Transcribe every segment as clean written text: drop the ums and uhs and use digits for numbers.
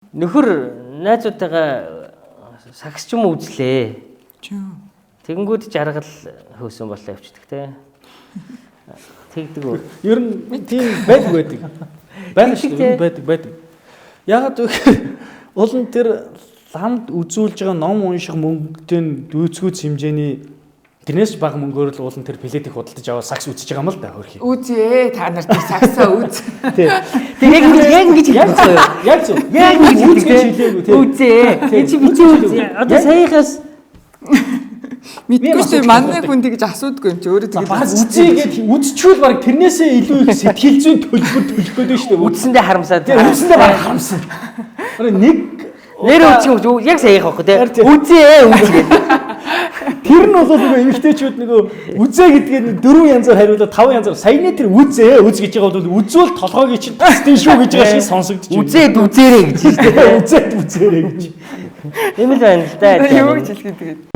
Нөхөр найзуудтайгаа сагс ч юм уу үзлээ. Тэгэнгүүт жаргал хөөсөн болоо явчихдаг те. Тэгдэг үү? Ер нь тийм байдаг. Байна шүү дээ. Байдаг. Ягаад вэ? Уул нь тэр ламд үзүүлж байгаа ном унших мөнгөтэй дүүцгүүц хэмжээний тэрнээс бага мөнгөөр л уулын тэр пледийг худалдаж аваад сакс үзэж байгаа юм л да хөрхий. Үзье та нар тэр саксаа үз. Тэг яг ингэж хэлж байгаа. Яг зөв. Яг ингэж хэлээгүй тий. Үзье. Чи бичиж үзье. Одоо саяхаас мэдгүй чи манай хүн тэгж асуудгүй юм чи өөрөө тэгж үзье гэж үзчихвэл баг тэрнээсээ илүү их сэтгэл зүйн төлөвлөгөөд байна шүү дээ. үдсэндээ харамсаад. Үзсэндээ баг харамсан. Нэг нэр үчих яг саях байхгүй те. Үзье. Тэр нь бол нөгөө эмэгтэйчүүд нөгөө үзээ гэдгээр 4 янзаар хариулаад 5 янзаар саяны тэр үзээ үз гэж байгаа бол үзвэл толгойг чинь тасдин шүү гэж байгаа шиг сонсогдож байна. Үзээрэй гэж шүү дээ. Үзээрэй гэж. Тийм л байна л да. юу гэж хэлэх тэгээд.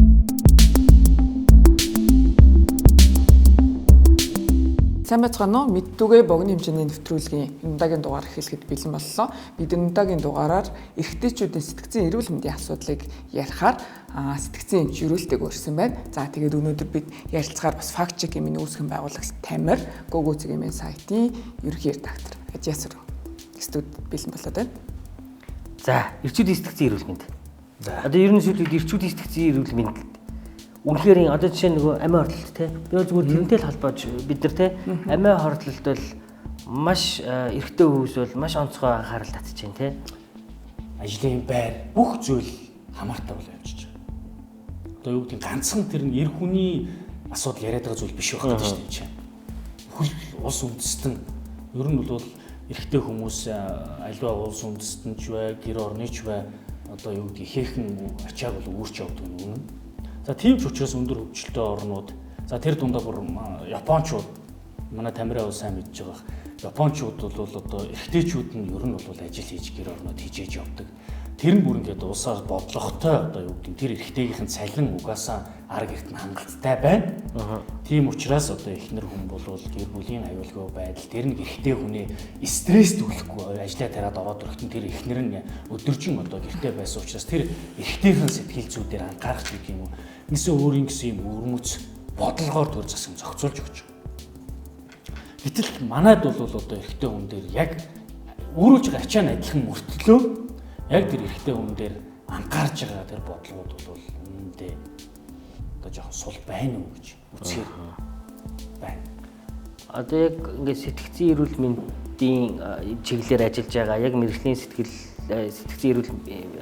Сайн бацгаано мэддүгэ богино хэмжээний нэвтрүүлгийн өнөөдрийн дугаар эхлэхэд бэлэн боллоо. Бид өнөөдрийн дугаараар эрэгтэйчүүдийн сэтгцийн эрүүл мэндийн асуудлыг ярихаар сэтгцийн эмч өрөөлтэйг өрсөн байна. За тэгээд өнөөдөр бид ярилцахаар бас факт чек эмийн үүсгэн байгуулагч Тамир Гогоцэг эмийн сайтын ерөнхий редактор Ажиасар студ бэлэн болоод байна. За эрчүүдийн сэтгцийн эрүүл мэнд. Одоо ер нь шийдвэр эрчүүдийн сэтгцийн эрүүл мэнд үнэхээр одоо жишээ нөгөө амиа хордлолт те. Би зүгээр тэрнтэй л холбоож бид нар те амиа хордлолт бол маш эрэгтэй хүмүүс бол маш онцгой анхаарал татж байна те. Ажлын байр бүх зүйл хамаартай бол явж байгаа. Одоо юу гэдэг ганцхан тэр нь эр хүний асуудал яриад байгаа зүйл биш байх гэдэг шүү дээ. Бүхэл улс үндэстэн ер нь бол эрэгтэй хүмүүс аливаа улс үндэстэн ч бай, гэр орны ч бай одоо юу гэдэг ихээхэн ачааг бол үүрч явдаг юм. За тийм ч учраас өндөр хөгжилтэй орнууд за тэр дундаа бүр Япончууд манай Тамираа бол сайн мэдж байгаа. Япончууд бол одоо эрэгтэйчүүд нь ер нь бол ажил хийж гэр орнууд хийж явдаг. Тэр нь бүр ингээд улсаар бодлоготой одоо юу гэдэг тэр эрэгтэйгийнхэн цалин угаасаа арга эрт нь хангалттай байна. Тийм учраас одоо эхнэр хүн бол гэр бүлийн аюулгүй байдал тэр нэг эрэгтэй хүний стресс түлхэхгүй ажлаа тараад ороод ирэхдээ тэр эхнэр нь өдөржин одоо гэртээ байсан учраас тэр эрэгтэйхэн сэтгэл зүйдээр анхаарах гэх юм уу. Нэгсэн өөрийн гэсэн юм өрмөц бодлогоор төр засаг зохицуулж өгч байгаа. Гэтэл манайд бол одоо эрэгтэй хүн дээр яг өөрөж байгаа ачаа нь адилхан мөртлөө яг тэр эрэгтэй хүн дээр анхаарж байгаа тэр бодлогууд бол үнэндээ одоо жоохон сул байна уу гэж үзэхээр байна. Одоо яг ингээд сэтгцийн эрүүл мэндийн чиглэлээр ажиллаж байгаа яг мэрэгжлийн сэтгцийн эрүүл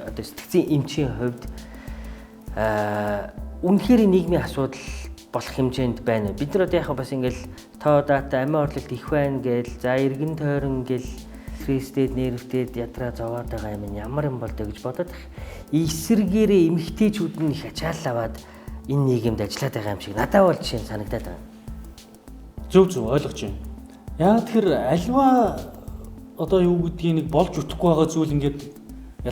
одоо сэтгцийн эмчийн хувьд үнэхээр нийгмийн асуудал болох хэмжээнд байна. Бид нар одоо яг бас ингээл тоо дата амиа орлолт их байна гээл за эргэн тойрон гэл стресстэй нервтэй ядраа зовоод байгаа юм ямар юм бол дэ гэж бодоод эсэргээрээ эмэгтэйчүүд нь их ачаал аваад энэ нийгэмд ажиллаад байгаа юм шиг надад бол жишээ санагдаад байна. Зөв ойлгож байна. Яг тэр альва одоо юу гэдгийг нэг болж үтэхгүй байгаа зүйл ингээд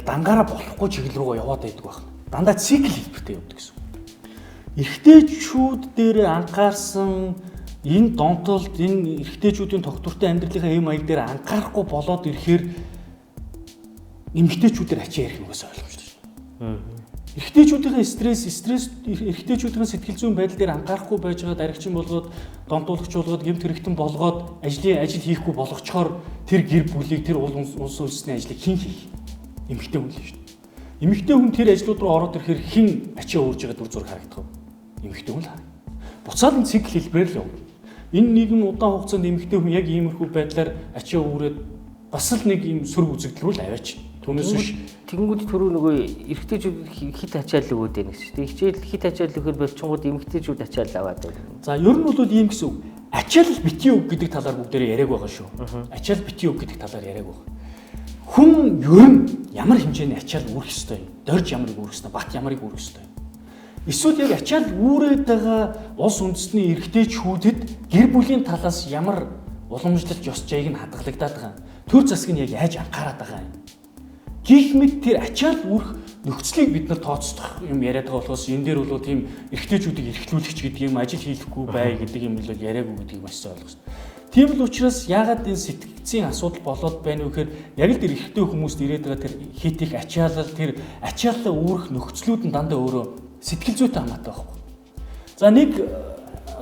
дангаараа болохгүй чиглэл рүүгээ яваад байдаг байна. Дандаа цикл хэлбэртэй явдаг гэсэн. Эрэгтэйчүүд дээр анхаарсан энэ донтолд энэ эрэгтэйчүүдийн тогтвортой амьдралынхаа эм маяг дээр анхаарахгүй болоод ирэхээр эмэгтэйчүүдээр ачаа ярих нүгээс ойлгомжтой шүү. Эрэгтэйчүүдийн стресс эрэгтэйчүүдийн сэтгэл зүйн байдал дээр анхаарахгүй байж байгаа даригчин болгоод донтуулагч болгоод гэмт хэрэгтэн болгоод ажил хийхгүй болгочхоор тэр гэр бүлийг тэр улс улсны ажлыг хэн хийх? Эмэгтэй хүн л шүү. Эмэгтэй хүн тэр ажлууд руу ороод ирэхээр хэн ачаа уурж байгаа дүр зураг харагдах вэ? Эмэгтэй хүн л харагдана. Буцаад энэ цикл хэлбэрээр л явна. Энэ нийгэм удаан хугацаанд эмэгтэй хүн яг иймэрхүү байдлаар ачаа уурээд бас л нэг юм сөрөг үзэгдэл рүү л аваач. Түүнээс биш. Тэгэнгүүт түрүү нөгөө эрэгтэйчүүд хит ачаал өгөөд байна гэсэн чинь хичээл хит ачаал өгөхөр болчингууд эмэгтэйчүүд ачаал аваад байна. За ер нь бол ийм гэсэн үг. Ачаал битгий үг гэдэг талаар бүгдээрээ яриаг байгаа шүү. Ачаал битгий үг гэдэг талаар яриаг байгаа. Хүн ер нь ямар хэмжээний ачаал үүрэх ёстой юм? Дорж ямарыг үүрэх ёстой, бат ямарыг үүрэх ёстой юм? Эсвэл яг ачаал үүрээд байгаа улс үндэстний эрэгтэйчүүдэд гэр бүлийн талаас ямар уламжлалт ёс жайг нь хадгалагдаад байгаа юм? Төр засаг нь яг яаж анхаарат байгаа юм? Гэх мэт тэр ачаал үүрэх нөхцөлийг бид нар тооцох юм яриад байгаа болохоос энэ дээр бол тийм эрэгтэйчүүдийг эрхлүүлэгч гэдэг юм ажил хийхгүй бай гэдэг юм бол яриаггүй гэдгийг маш сайн ойлгох. Тийм л учраас яагаад энэ сэтгцийн асуудал болоод байна вэ гэхээр яг л тэр эрэгтэй хүмүүст ирээд байгаа тэр хит их ачаалал, тэр ачааллаа үүрэх нөхцлүүд нь дандаа өөрөө сэтгэл зүйтэй хамаатай байхгүй. За нэг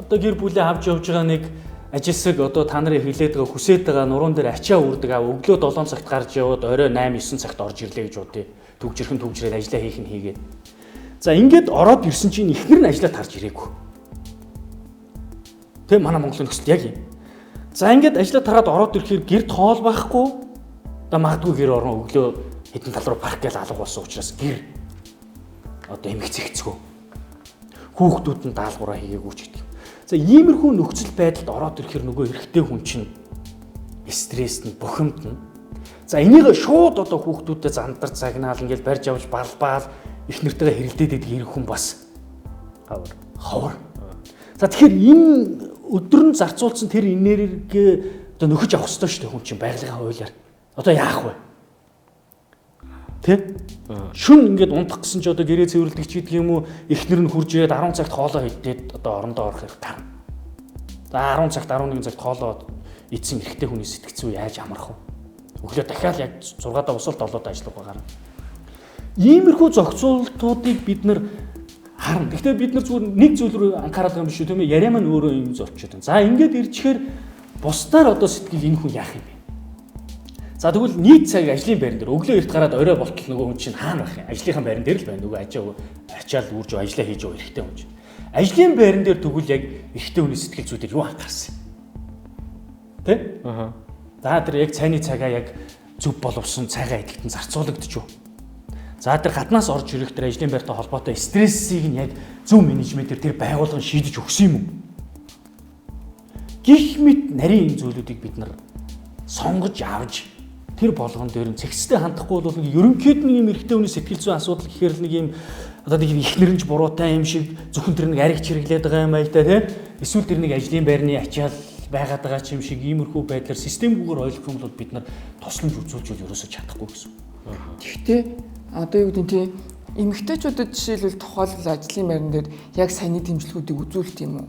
одоо гэр бүлээ авч явж байгаа нэг ажилсаг одоо та нарын хэлээд байгаа хүсээд байгаа нуруунд дээр ачаа үрдэг өглөө 7 цагт гарч яваад орой 8 9 цагт орж ирлээ гэж бодъё. Төгжирхэн төгжрээд ажиллаа хийх нь хийгээд. За ингээд ороод ирсэн чинь ихнэр нь ажиллаад харж ирээгүй. Тэ манай Монголын нөхцөл яг юм. За ингээд ажиллаад тараад ороод ирэхээр гэрд хоол байхгүй. Одоо магадгүй гэр орон өглөө хэдэн тал руу парк гэж алга болсон учраас гэр одоо эмх зэгцгөө. Хүүхдүүд нь даалгавраа хийгээгүй ч гэдэг. За иймэрхүү нөхцөл байдалд ороод ирэхээр нөгөө эрэгтэй хүн чинь стресс нь бухимдна. За энийг шууд одоо хүүхдүүдэд зандар загнаал ингээд барьж авч балбаал их нэртэйгээ хэрэлдээд идэх эрэг хүн бас ховор. За тэгэхээр энэ өдөр нь зарцуулсан тэр энерги одоо нөхөж авах хэрэгтэй шүү дээ хүн чинь байгалийн хуулиар. Одоо яах вэ? Тэ? Шүн ингээд унтах гэсэн чи одоо гэрээ цэвэрлдэг ч гэдэг юм уу эхнэр нь хурж ирээд 10 цагт хоолоо идээд одоо орондоо орох хэрэг тарна. За 10 цагт 11 цагт хоолоо идсэн эрэгтэй хүний сэтгцүү яаж амарх вэ? Өглөө дахиад яг 6-аа босвол 7-д ажиллах байгаа. Иймэрхүү зохицуултуудыг бид нар харна. Гэхдээ бид нар зүгээр нэг зүйл рүү анхаарал байгаа юм биш үү тийм ээ? Яриа маань өөрөө юм зөрчиж байна. За ингээд ирчихээр бусдаар одоо сэтгэл энэ хүн яах юм бэ? За тэгвэл нийт цаг ажлын байран дээр өглөө эрт гараад орой болтол нөгөө хүн чинь хаана байх юм? Ажлынхаа байран дээр л байна. Нөгөө ачаал үрж ажиллаа хийж байгаа эрэгтэй хүн чинь. Ажлын байран дээр тэгвэл яг эрэгтэй хүний сэтгэл зүйдээр юу анхаарсан юм? Тэ? Аа. За тэр яг цайны цагаа яг зөв боловсон цагаа идэхтэн зарцуулагдчих. За тэр гаднаас орж ирэх тэр ажлын байртай холбоотой стрессийг нь яг зөв менежментээр тэр байгууллага шийдэж өгсөн юм уу? Гэх мэт нарийн энэ зүйлүүдийг бид нар сонгож авч тэр болгон дээр нь цэгцтэй хандахгүй бол ерөнхийд нэг юм эрэгтэй хүний сэтгэл зүйн асуудал гэхээр л нэг юм одоо нэг ихнэрэнж буруутай юм шиг зөвхөн тэр нэг ариг чирэглээд байгаа юм аа л да тийм эсвэл тэр нэг ажлын байрны ачаал байгаад байгаа ч юм шиг иймэрхүү байдлаар системгүйгээр ойлгох юм бол бид нар тусламж үзүүлж ерөөсөж чадахгүй гэсэн. Гэхдээ одоо юу гэдэг нь эмэгтэйчүүдэд жишээлбэл тухайлбал ажлын байран дээр яг саяны дэмжлэгүүдийг үзүүлт юм уу?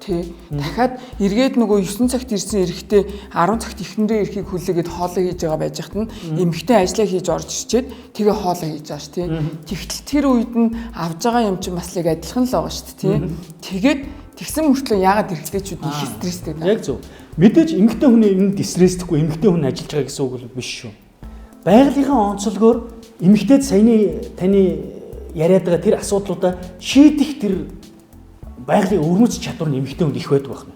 Тэ. Дахиад эргээд нөгөө 9 цагт ирсэн эрэгтэй 10 цагт ихнэрээ ирэхийг хүлээгээд хоолоо хийж байгаа байж хат нь эмэгтэй ажиллаа хийж орж ирчээд тэгээ хоолоо хийж байгаа ш тий. Тэгтэл тэр үед нь авж байгаа юм чинь бас л адилхан л байгаа ш тий. Тэгээд тэгсэн мөртлөө яагаад эрэгтэйчүүд их стресстэй байна? Яг зөв. Мэдээж эмэгтэй хүний энд стресстгүй эмэгтэй хүн ажиллаж байгаа гэсэн үг биш шүү. Байгалийнхаа онцлогоор эмэгтэйд саяны таны яриад байгаа тэр асуудлуудаа шийдэх тэр байгалийн өвөрмөц чадвар нь эмэгтэй хүнд их байдаг байна.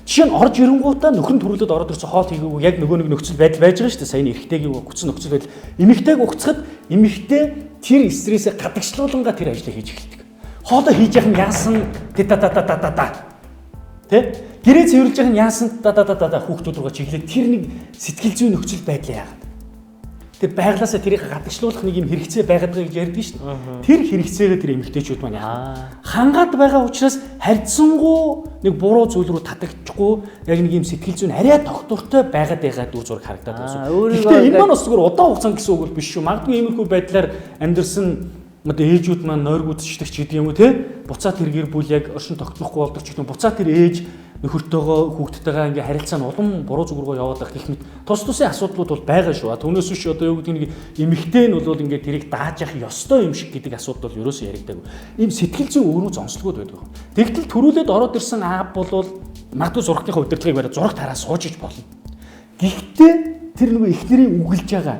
Жишээ нь орж ирэнгуутаа нөхөр нь төрүүлээд ороод ирсэн хоол хийгээгүй яг нөгөө нэг нөхцөл байдал байж байгаа шүү дээ. Саяны эрэгтэйгийн өгсөн нөхцөл байдал. Эмэгтэйг угцахад эмэгтэй тэр стрессээ гадагшлуулангаа тэр ажлыг хийж эхэлдэг. Хоолоо хийж яах нь яасан та. Тэ? Гэрээ цэвэрлж яах нь яасан та хүүхдүүд рүүгээ чиглээд тэр нэг сэтгэл зүйн нөхцөл байдал яагаад. Тэр байглаасаа тэрийг гадагшлуулах нэг юм хэрэгцээ байгаад байгаа гэж ярьдаг шүү дээ. Тэр хэрэгцээгээ тэр эмэгтэйчүүд маань яа. Хангаад байгаа учраас харьцангуй нэг буруу зүйл рүү татагдчихгүй яг нэг юм сэтгэл зүйн арай тогтвортой байгаад байгаа дүр зураг харагдаад байна. Гэхдээ энэ маань бас зүгээр удаан хугацаанд гэсэн үг бол биш шүү. Магадгүй иймэрхүү байдлаар амьдрсан одоо ээжүүд маань нойргуудчдаг ч гэдэг юм уу те. Буцаад тэр гэр бүл яг оршин тогтнохгүй болдог ч гэдэг нь буцаад тэр ээж нөхөртөөгөө хүүхдтэйгээ ингээ харилцаа нь улам буруу зүг рүү яваад байх гэх мэт тус тусын асуудлууд бол байгаа шүү. Түүнээс биш одоо юу гэдэг нэг эмэгтэй нь бол ингээ тэрийг дааж явах ёстой юм шиг гэдэг асуудал бол ерөөсөө яригдаагүй. Ийм сэтгэл зүйн өвөрмөц онцлогуд байдаг. Тэгтэл төрүүлээд ороод ирсэн аав бол магадгүй зургийнхаа удирдлагыг бариад зураг тараа сууж иж болно. Гэхдээ тэр нөгөө эхнэрийн үгэлж байгаа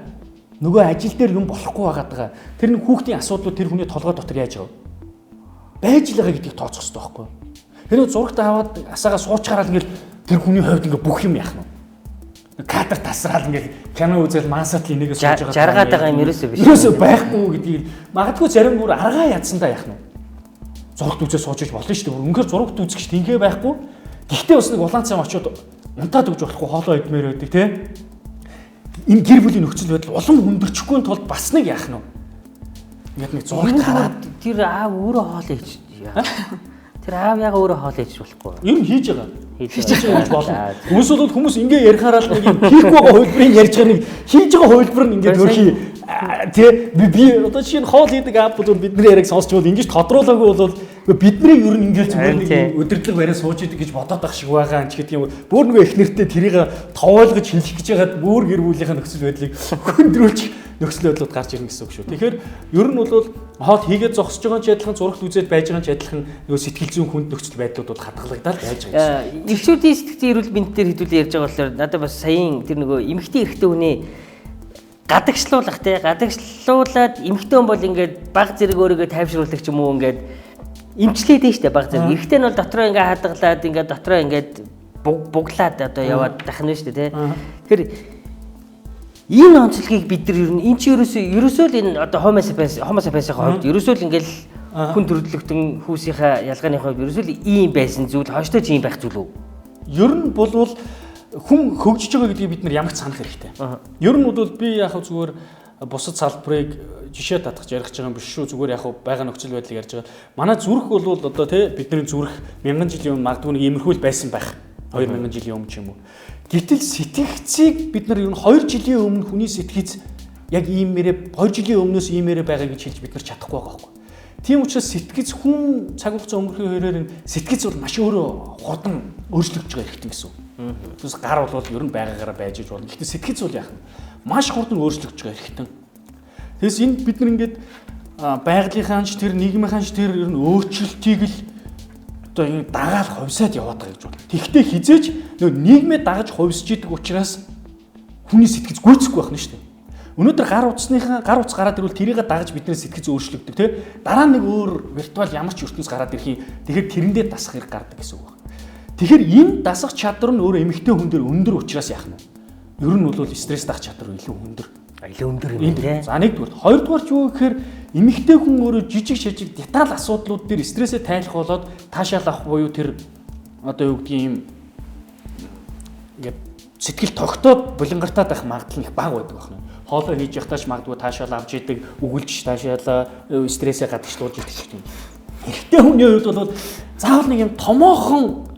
нөгөө ажил дээр юм болохгүй байгаа. Тэр нэг хүүхдийн асуудлууд тэр хүний толгой дотор яаж яв? Байж л байгаа гэдгийг тооцох хэрэгтэй байхгүй юу? Тэр зурагт аваад асаагаа суучгараад ингээл тэр хүний хувьд ингээ бүх юм яах нь. Кадр тасраад ингээл кино үзэл мансатлын нэгээс сууж байгаа. Жаргаад байгаа юм ерөөсөө биш. Ерөөсөө байхгүй гэдгийг магадгүй зарим бүр аргаа ядсандаа яах нь. Зурагт үзээ сууж иж болно шүү дээ. Үнэхээр зурагт үзэх ш тинхээ байхгүй. Гэхдээ бас нэг улаан цам очиод унтаад өгж болохгүй хоолоо идмээр байдаг те. Энэ гэр бүлийн нөхцөл байдал улам хүндэрчихгүй тулд бас нэг яах нь. Ингээд нэг зурагт хараад тэр аав өөрөө хоол хийж яа. Тэр аав яга өөрөө хоол хийж болохгүй. Ер нь хийж байгаа. Хийж байгаа гэж болно. Хүмүүс бол хүмүүс ингээ ярихаараа л нэг юм хийх байгаа хувилбарыг ярьж байгаа нэг хийж байгаа хувилбар нь ингээд өөрхий тий би одоо чинь хоол хийдэг аав бол бидний яриаг сонсч бол ингэж тодруулаагүй бол Бидний ер нь ингээд зүгээр нэг өдөрлөг бариа сууж идэг гэж бодоод ах шиг байгаа юм ч гэдэг юм. Бүр нөгөө их нэртэй тэрийг товоолгож хэлэх гэж ягаад бүр гэр бүлийнхээ нөхцөл байдлыг хөндрүүлж нөхцөл байдлууд гарч ирнэ гэсэн үг шүү. Тэгэхээр ер нь бол хоол хийгээд зогсож байгаа ч адилхан зурагт үзээд байж байгаа ч адилхан нөгөө сэтгэл зүйн хүнд нөхцөл байдлуудад хадгалагдаад байж байгаа юм. Ирчүүдийн сэтгцийн эрүүл мэндээр хэдүүлээ ярьж байгаа болохоор надад бас саяын тэр нөгөө эмэгтэй эрэгтэй хүний гадагшлуулах те гадагшлуулаад эмэгтэй хүн бол ингээд баг зэрэг өөрийгөө тайвшруулах ч юм уу ингээд эмчлээд нь штэ баг зэрэг эрэгтэй нь бол дотроо ингээд хадгалаад ингээд дотроо ингээд буглаад одоо яваад тахна штэ те тэгэхээр энэ онцлогийг бид нар ер нь эн чи ерөөсөө л энэ одоо homo sapiens-ийн хувьд ерөөсөө л ингээд хүн төрөлхтөн хүүсийнхаа ялгааны хувьд ерөөсөө л ийм байсан зүйл хойштой ч ийм байх зүйл үү? Ер нь болвол хүн хөгжиж байгаа гэдгийг бид нар ямагт санах хэрэгтэй. Ер нь бол би яг зүгээр бусад салбарыг жишээ татгаж ярих гэж байгаа юм биш шүү. Зүгээр яг байгаа нөхцөл байдлыг ярьж байгаа. Манай зүрх бол одоо тий бидний зүрх 1000 жилийн өмнө магадгүй нэг иймэрхүү байсан байх. 2000 жилийн өмнө ч юм уу. Гэтэл сэтгцийг бид нар ер нь 2 жилийн өмнө хүний сэтгц яг иймээрээ 2 жилийн өмнөөс иймээрээ байгаа гэж хэлж бид нар чадахгүй байгаа байхгүй. Тийм учраас сэтгц хүн цаг хугацаа өнгөрөхөөр хэрээр сэтгц бол маш өөрөө хурдан өөрчлөгдөж байгаа хэрэгтэй гэсэн үг. Тэс гар бол ер нь байгаагаараа байж иж болно. Гэхдээ сэтгц бол яах вэ? Маш хурдан өөрчлөгдөж байгаа хэрэгтэй. Тэгээс энд бид нар ингээд байгалийнхаанч тэр нийгмийнхаанч тэр ер нь өөрчлөлтийг л одоо ингэ дагаал ховсаад яваад байгаа гэж байна. Тэгвэл хизээч нөгөө нийгмээ дагаж ховсж идэг учраас хүний сэтгц гүйцэхгүй байх нь шүү дээ. Өнөөдөр гар утас гараад ирвэл тэрийг дагаж бидний сэтгц өөрчлөгдөв тий. Дараа нэг өөр виртуал ямар ч ертөнц гараад ирэх юм. Тэгэхээр тэрэндээ дасах хэрэг гардаг гэсэн үг байна. Тэгэхээр энэ дасах чадвар нь өөр эмэгтэй хүн дээр өндөр учраас яах нь вэ? Ер нь бол стресс дах чадвар илүү өндөр. Илүү өндөр юм тий. За нэгдүгээр, хоёрдугаар ч юу гэхээр эмэгтэй хүн өөрөө жижиг шижиг деталь асуудлууд дээр стрессээ тайлах болоод таашаал авах буюу тэр одоо юу гэдгийг юм ингээд сэтгэл тогтоод булангартаад байх магадлал их бага байдаг байна. Хоолой хийж явахдаа ч магадгүй таашаал авч идэг, өгүүлж таашаалаа стрессээ гадагшлуулж идэг ч юм. Эрэгтэй хүний хувьд бол заавал нэг юм томоохон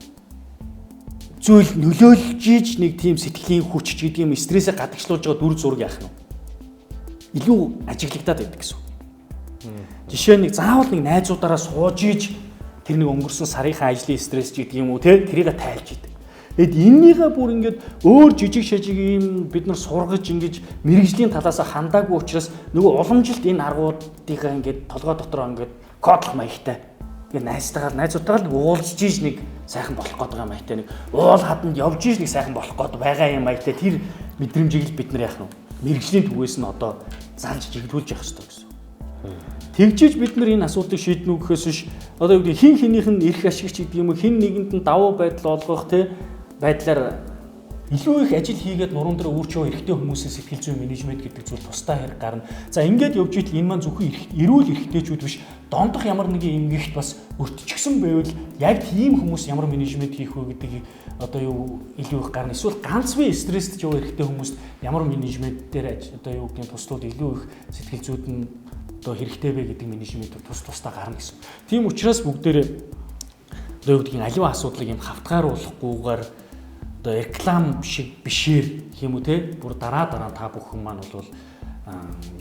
зүйл нөлөөлж ийж нэг тийм сэтгэлийн хүч ч гэдэг юм стрессээ гадагшлуулж байгаа дүр зураг яах нь илүү ажиглагдаад байдаг гэсэн. Жишээ нь заавал нэг найзуудаараа сууж ийж тэр нэг өнгөрсөн сарынхаа ажлын стресс ч гэдэг юм уу те тэрийг тайлж идэг. Тэгэд эннийгээ бүр ингээд өөр жижиг шижиг юм бид нар сургаж ингэж мэрэгжлийн талаас хандаагүй учраас нөгөө уламжилт энэ аргуудынхаа ингээд толгой дотроо ингээд кодлох маягтай. Ингээд найзуудтайгаа уулзж ийж нэг сайхан болох гээд байгаа маягтай нэг уул хаданд явж ийж нэг сайхан болох гээд байгаа юм маягтай тэр мэдрэмжийг л бид нар яах нь мэрэгжлийн түвээс нь одоо залж чиглүүлж явах хэрэгтэй гэсэн. Тэгжиж бид нар энэ асуудлыг шийднэ үү гэхээс биш одоо юу гэдэг хин хинийх нь эрх ашигч гэдэг юм уу хин нэгэнд нь давуу байдал олгох те байдлаар илүү их ажил хийгээд нуруунд дээр үүрч яваа эрэгтэй хүмүүсийн сэтгэл зүйн менежмент гэдэг зүйл тусдаа хэрэг гарна. За ингээд явж итэл энэ маань зөвхөн эрүүл эрэгтэйчүүд биш дондох ямар нэгэн эмгэгт бас өртчихсөн байвал яг тийм хүмүүс ямар менежмент хийх вэ гэдгийг одоо юу илүү их гарна. Эсвэл ганц бие стресстэй яваа эрэгтэй хүмүүст ямар менежмент дээр одоо юу гэдэг туслууд илүү их сэтгэл зүйд нь одоо хэрэгтэй вэ гэдэг менежмент тусдаа гарна гэсэн. Тийм учраас бүгдээрээ одоо юу гэдгийг аливаа асуудлыг юм хавтгааруулахгүйгээр одоо реклам шиг бишээр юм уу те бүр дараа та бүхэн маань бол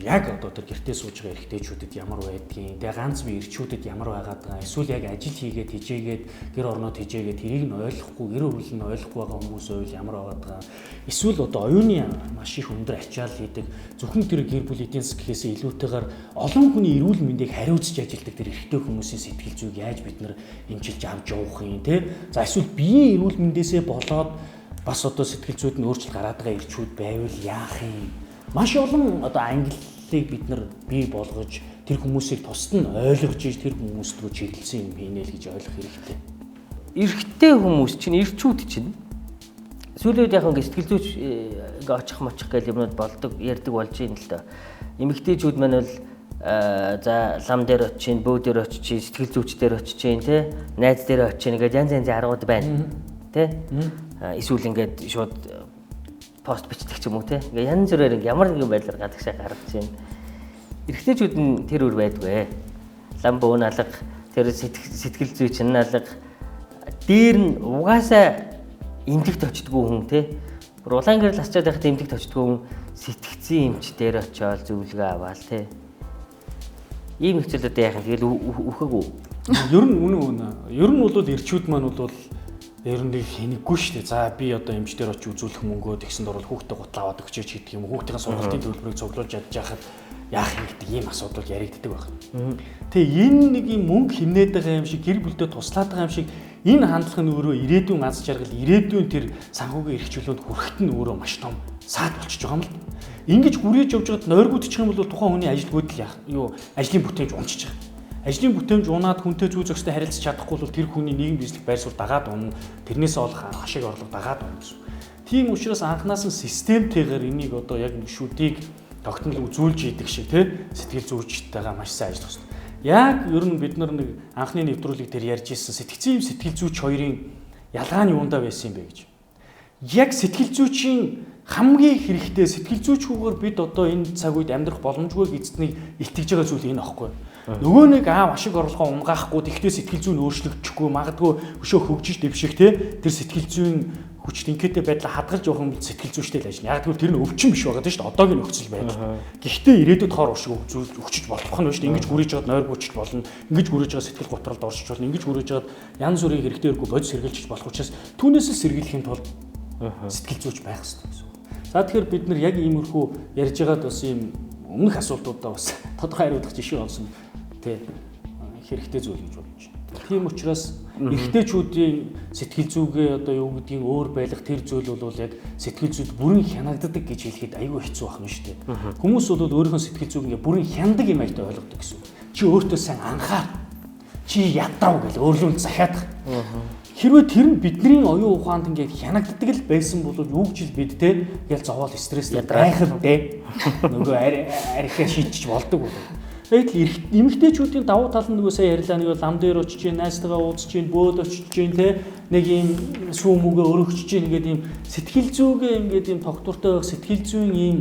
яг одоо тэр гэртээ сууж байгаа эрэгтэйчүүдэд ямар байдгийг тэгээ ганц бие эрчүүдэд ямар байгаад байгаа эсвэл яг ажил хийгээд хижээгээд гэр орноод хижээгээд тэрийг нь ойлгохгүй гэр бүл нь ойлгохгүй байгаа хүмүүс байвал ямар байгаад байгаа эсвэл одоо оюуны маш их өндөр ачаал хийдэг зөвхөн тэр гэр бүл эдийн засгээс илүүтэйгээр олон хүний эрүүл мэндийг хариуцж ажилладаг тэр эрэгтэй хүмүүсийн сэтгэл зүйг яаж бид нар эмчилж авч явах юм те за эсвэл биеийн эрүүл мэндээсээ болоод бас одоо сэтгэл зүйд нь өөрчлөлт гараад байгаа эрчүүд байвал яах юм маш олон одоо ангиллыг бид нар бий болгож тэр хүмүүсийг тусад нь ойлгож иж тэр хүмүүст рүү чиглэсэн юм хийнэ л гэж ойлгох хэрэгтэй. Эрэгтэй хүмүүс чинь эрчүүд чинь сүүлийн үед яг ингэ сэтгэл зүйч ингээ очих мочих гэх юмнууд болдог ярьдаг болж юм л доо. Эмэгтэйчүүд маань бол за лам дээр очиж, бөө дээр очиж, сэтгэл зүйч дээр очиж те найз дээр очиж ингээд янз янзын аргууд байна. Тэ? Эсвэл ингээд шууд пост бичдэг ч юм уу те. Ингээ янз бүрээр ямар нэгэн байдлаар гадагшаа гаргаж байна. Эрэгтэйчүүд нь тэр үр байдгүй. Лам бөөн алга, тэр сэтгэл зүйч нь алга. Дээр нь угаасаа эмдэгт очдгоо хүн те. Бүр улаан гэрэл асчаад байхад эмдэгт очдгоо хүн сэтгцийн эмч дээр очиод зөвлөгөө аваал те. Ийм хэвчлэлүүд яах юм тэгэл үхэгүй. Ер нь бол ирчүүд маань бол ер нь хэнэггүй шүү дээ. За би одоо эмч дээр очиж үзүүлэх мөнгөө тэгсэнд орол хүүхдээ гутал аваад өгчөөч гэдэг юм. Хүүхдийн сургалтын төлбөрийг цуглуулж ядж яхад яах юм гэдэг ийм асуудал яригддаг байна. Тэгээ энэ нэг юм мөнгө хэмнээд байгаа юм шиг гэр бүлдээ туслаад байгаа юм шиг энэ хандлага нь өөрөө ирээдүйн аз жаргал, ирээдүйн тэр санхүүгийн эрхчлөлөнд хүрэхэд нь өөрөө маш том саад болчихж байгаа юм л. Ингэж гүрээж явж байгаад нойргуудчих юм бол тухайн хүний ажилтгууд л ажлын бүтээмж унчиж байгаа. Ажлын бүтээмж унаад хүнтэй зүй зохистой харилцаж чадахгүй бол тэр хүний нийгэм бизнес байр суурь дагаад унна. Тэрнээс олох ашиг орлого дагаад унна гэсэн. Тийм учраас анханаас нь системтэйгээр энийг одоо яг шүдийг тогтмол үзүүлж идэг шиг сэтгэл зүйчтэйгээ маш сайн ажиллах хэрэгтэй. Яг ер нь бид нар нэг анхны нэвтрүүлэг дээр ярьж ирсэн сэтгцэн сэтгэл зүйч хоёрын ялгаа нь юундаа байсан юм бэ гэж. Яг сэтгэл зүйчийн хамгийн хэрэгтэй сэтгэл зүйчгүйгээр бид одоо энэ цаг үед амьдрах боломжгүй эзэднийг итгэж байгаа зүйл энэ аахгүй. Нөгөө нэг ашиг орлогоо унгаахгүй тэгтээ сэтгэл зүйн өөрчлөгдөхгүй магадгүй өшөө хөгжиж дэвших тэр сэтгэл зүйн хүч тэнхээтэй байдлаа хадгалж явах юм сэтгэл зүйчтэй л ажиллана. Яг тэгвэл тэр нь өвчин биш байгаа шүү дээ. Одоогийн нөхцөл байдал. Гэхдээ ирээдүйд хоор уршиг өгчөж болох нь шүү дээ. Ингэж гүрэж жаад нойр бүчж болно. Ингэж гүрэж жаад сэтгэл готролд оршиж болно. Ингэж гүрэж жаад янз бүрийн хэрэгтэйргүй бодис сэргийлж болох учраас түүнээс л сэргийлэхийн тулд сэтгэл зүйч байх хэрэгтэй гэсэн. За тэгэхээр бид нар яг иймэрхүү ярьж байгаад бас ийм өмнөх асуултуудаа бас тодорхой хариулах жишээ олсон хэрэгтэй зүйл гэж бодож байна. Тийм учраас эрэгтэйчүүдийн сэтгэл зүгээ одоо юу гэдгийг өөр байлгах тэр зүйл бол яг сэтгэл зүйд бүрэн хянагддаг гэж хэлэхэд аюу хэцүү байна шүү дээ. Хүмүүс бол өөрийнхөө сэтгэл зүг ингээ бүрэн хяндаг юм аятаа ойлгодог гэсэн. Чи өөртөө сайн анхаар. Чи ядрав гэл өөрлөнд захиадах. Хэрвээ тэр нь бидний оюун ухаанд ингээ хянагддаг л байсан бол юу гэж бид те ял зовоол стресстэй байхад те нөгөө арихаа шийдчих болдог бол. Тэгээд эмэгтэйчүүдийн давуу тал нь нөгөө сайн ярьлаа нэг лам дээр очиж гин найстайгаа уулзж гин бөөд очиж гин те нэг юм сүү мөнгө өргөж гин ингээд юм сэтгэл зүйгээ ингээд юм тогтвортой байх сэтгэл зүйн юм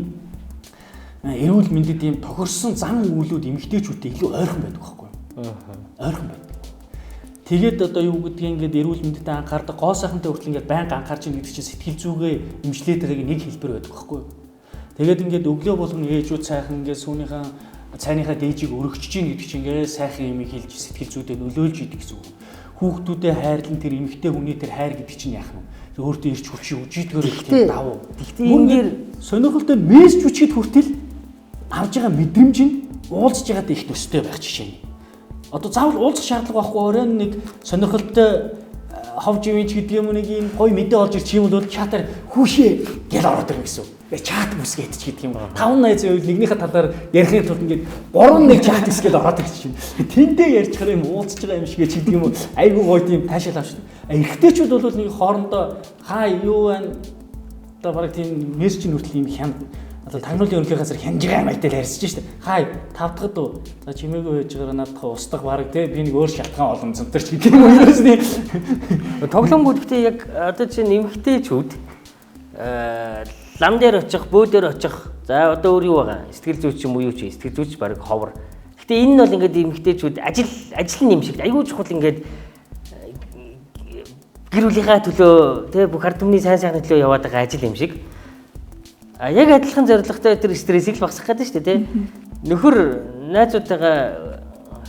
эрүүл мэндэд юм тохирсон зан үйлүүд эмэгтэйчүүдтэй илүү ойрхон байдаг байхгүй юу? Ойрхон байдаг. Тэгээд одоо юу гэдгийг ингээд эрүүл мэндэд анхаардаг гоо сайхантай хүртэл ингээд байнга анхаарч ийн гэдэг чинь сэтгэл зүйгээ эмчлээд байгааг нэг хэлбэр байдаг байхгүй юу? Тэгээд ингээд өглөө болгон ээжүүд сайхан ингээд сүүнийхэн цайныхаа дээжийг өргөж чинь гэдэг чинь ингээ сайхан юм хэлж сэтгэл зүйдээ нөлөөлж идэг гэсэн үг. Хүүхдүүдэд хайрлан тэр эмэгтэй хүний тэр хайр гэдэг чинь яах вэ? Өөртөө ирч хүчийг үжидгээр их давуу. Тэгтээ энэ дээр сонирхолтой мессеж үчихэд хүртэл авж байгаа мэдрэмж нь уулзж байгаад их төстэй байх жишээ. Одоо заавал уулзах шаардлага байхгүй оройн нэг сонирхолтой ховж ивэж гэдэг юм нэг юм гоё мэдээ олж ирчих юм бол чатаар хүүшээ гэл ороод ирнэ гэсэн. Чат бүсгээд ч гэдэг юм. 580% нэгнийхээ талаар ярихын тулд ингээд 3-1 чат хэсгээд ороод ирчих чинь. Тэндээ ярьж байгаа юм уулзж байгаа юм шиг ч гэдэг юм уу. Айгуу гоё тийм таашаал авч. Эрэгтэйчүүд бол нэг хоорондоо хаа юу байна. Одоо бараг тийм мессеж нүртэл юм хянд. Одоо тагнуулын ерөнхий газар хянжгаа маятай л ярьсаж штэ. Хаа 5 дахьд уу. За чимээгүй байж байгаа надад устгах бараг те би нэг өөр шалтгаан олон зөнтөрч гэдэг юм уу юус нэ. Тоглоомгууд гэхдээ яг одоо чинь эмэгтэйчүүд лам дээр очих, бөө дээр очих. За одоо өөр юу байгаа? Сэтгэл зүйч юм уу юу ч сэтгэл зүйч баг ховор. Гэтэ энэ нь бол ингээд эмэгтэйчүүд ажил нь юм шиг. Айгүй чухал ингээд гэр бүлийнхаа төлөө тэ бүх ард түмний сайн сайхны төлөө яваад байгаа ажил юм шиг. А яг адилхан зорилготой тэр стрессийг л багасгах гэдэг шүү дээ тэ. Нөхөр найзуудтайгаа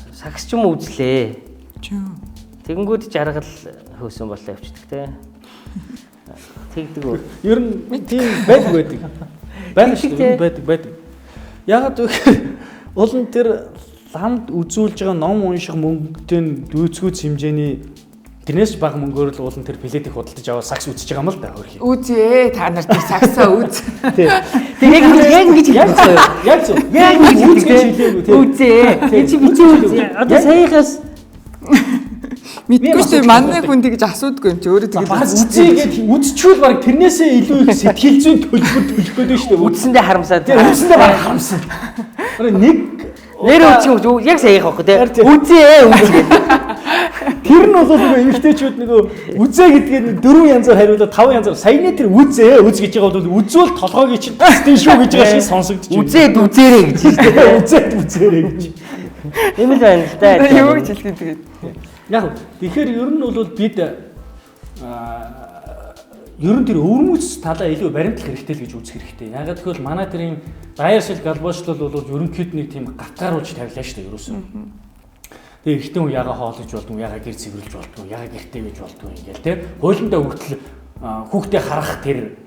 сагс ч юм үзлээ. Тэгэнгүүт жаргал хөөсөн болоо явчихдаг тэ. Тэгдэг үү. Ер нь тийм байдаг. Байна шүү дээ. Байдаг. Ягаад вэ? Уул нь тэр ламд үзүүлж байгаа ном унших мөнгөтэй дүүцгүүц хэмжээний тэрнээс бага мөнгөөр л уул нь тэр пледийг худалдаж аваад сакс үзэж байгаа юм л да хөрхий. Үзье та нар тэр саксаа үз. Яг ингэж хэлсэн. Яг зөв. Яг гэж хэлээгүй. Үзье. Чи бичээ үзье. Одоо саяхаас мэдгүй шүү манай хүн тэгж асуудгүй юм чи өөрөө тэгж үзье гэж үзчихвэл баг тэрнээсээ илүү их сэтгэл зүйн төлбөр төлөх гэдэг шүү дээ. үзсэндээ харамсаад. Үзсэндээ баг харамсан. Нэг нэр үгүй яг саях байхгүй те. Үзье. Тэр нь бол нөгөө эмэгтэйчүүд нөгөө үзээ гэдгээд 4 янзаар хариулаад 5 янзаар саяны тэр үзээ үз гэж байгаа бол үзвэл толгойг чинь тийм шүү гэж байгаа шиг сонсогдож байна. Үзээд үзээрэй гэж шүү дээ. Үзээд үзээрэй гэж. Ийм л байна л да. юу гэж хэлэх тэгээд. Яг тэгэхээр ер нь бол бид ер нь тэр өвөрмөц талаа илүү баримтлах хэрэгтэй л гэж үзэх хэрэгтэй. Ягаад гэвэл манай тэр юм даяаршил галбоочлол бол ерөнхийд нэг тийм гатгааруулж тавилаа шүү дээ ерөөсөө. Тэгээ эрэгтэй хүн яга хоолж болдгоо, яга гэр цэвэрлж болдгоо, яга гэртээ байж болдгоо ингээл тий. Хуулиндаа хүртэл хүүхдээ харах тэр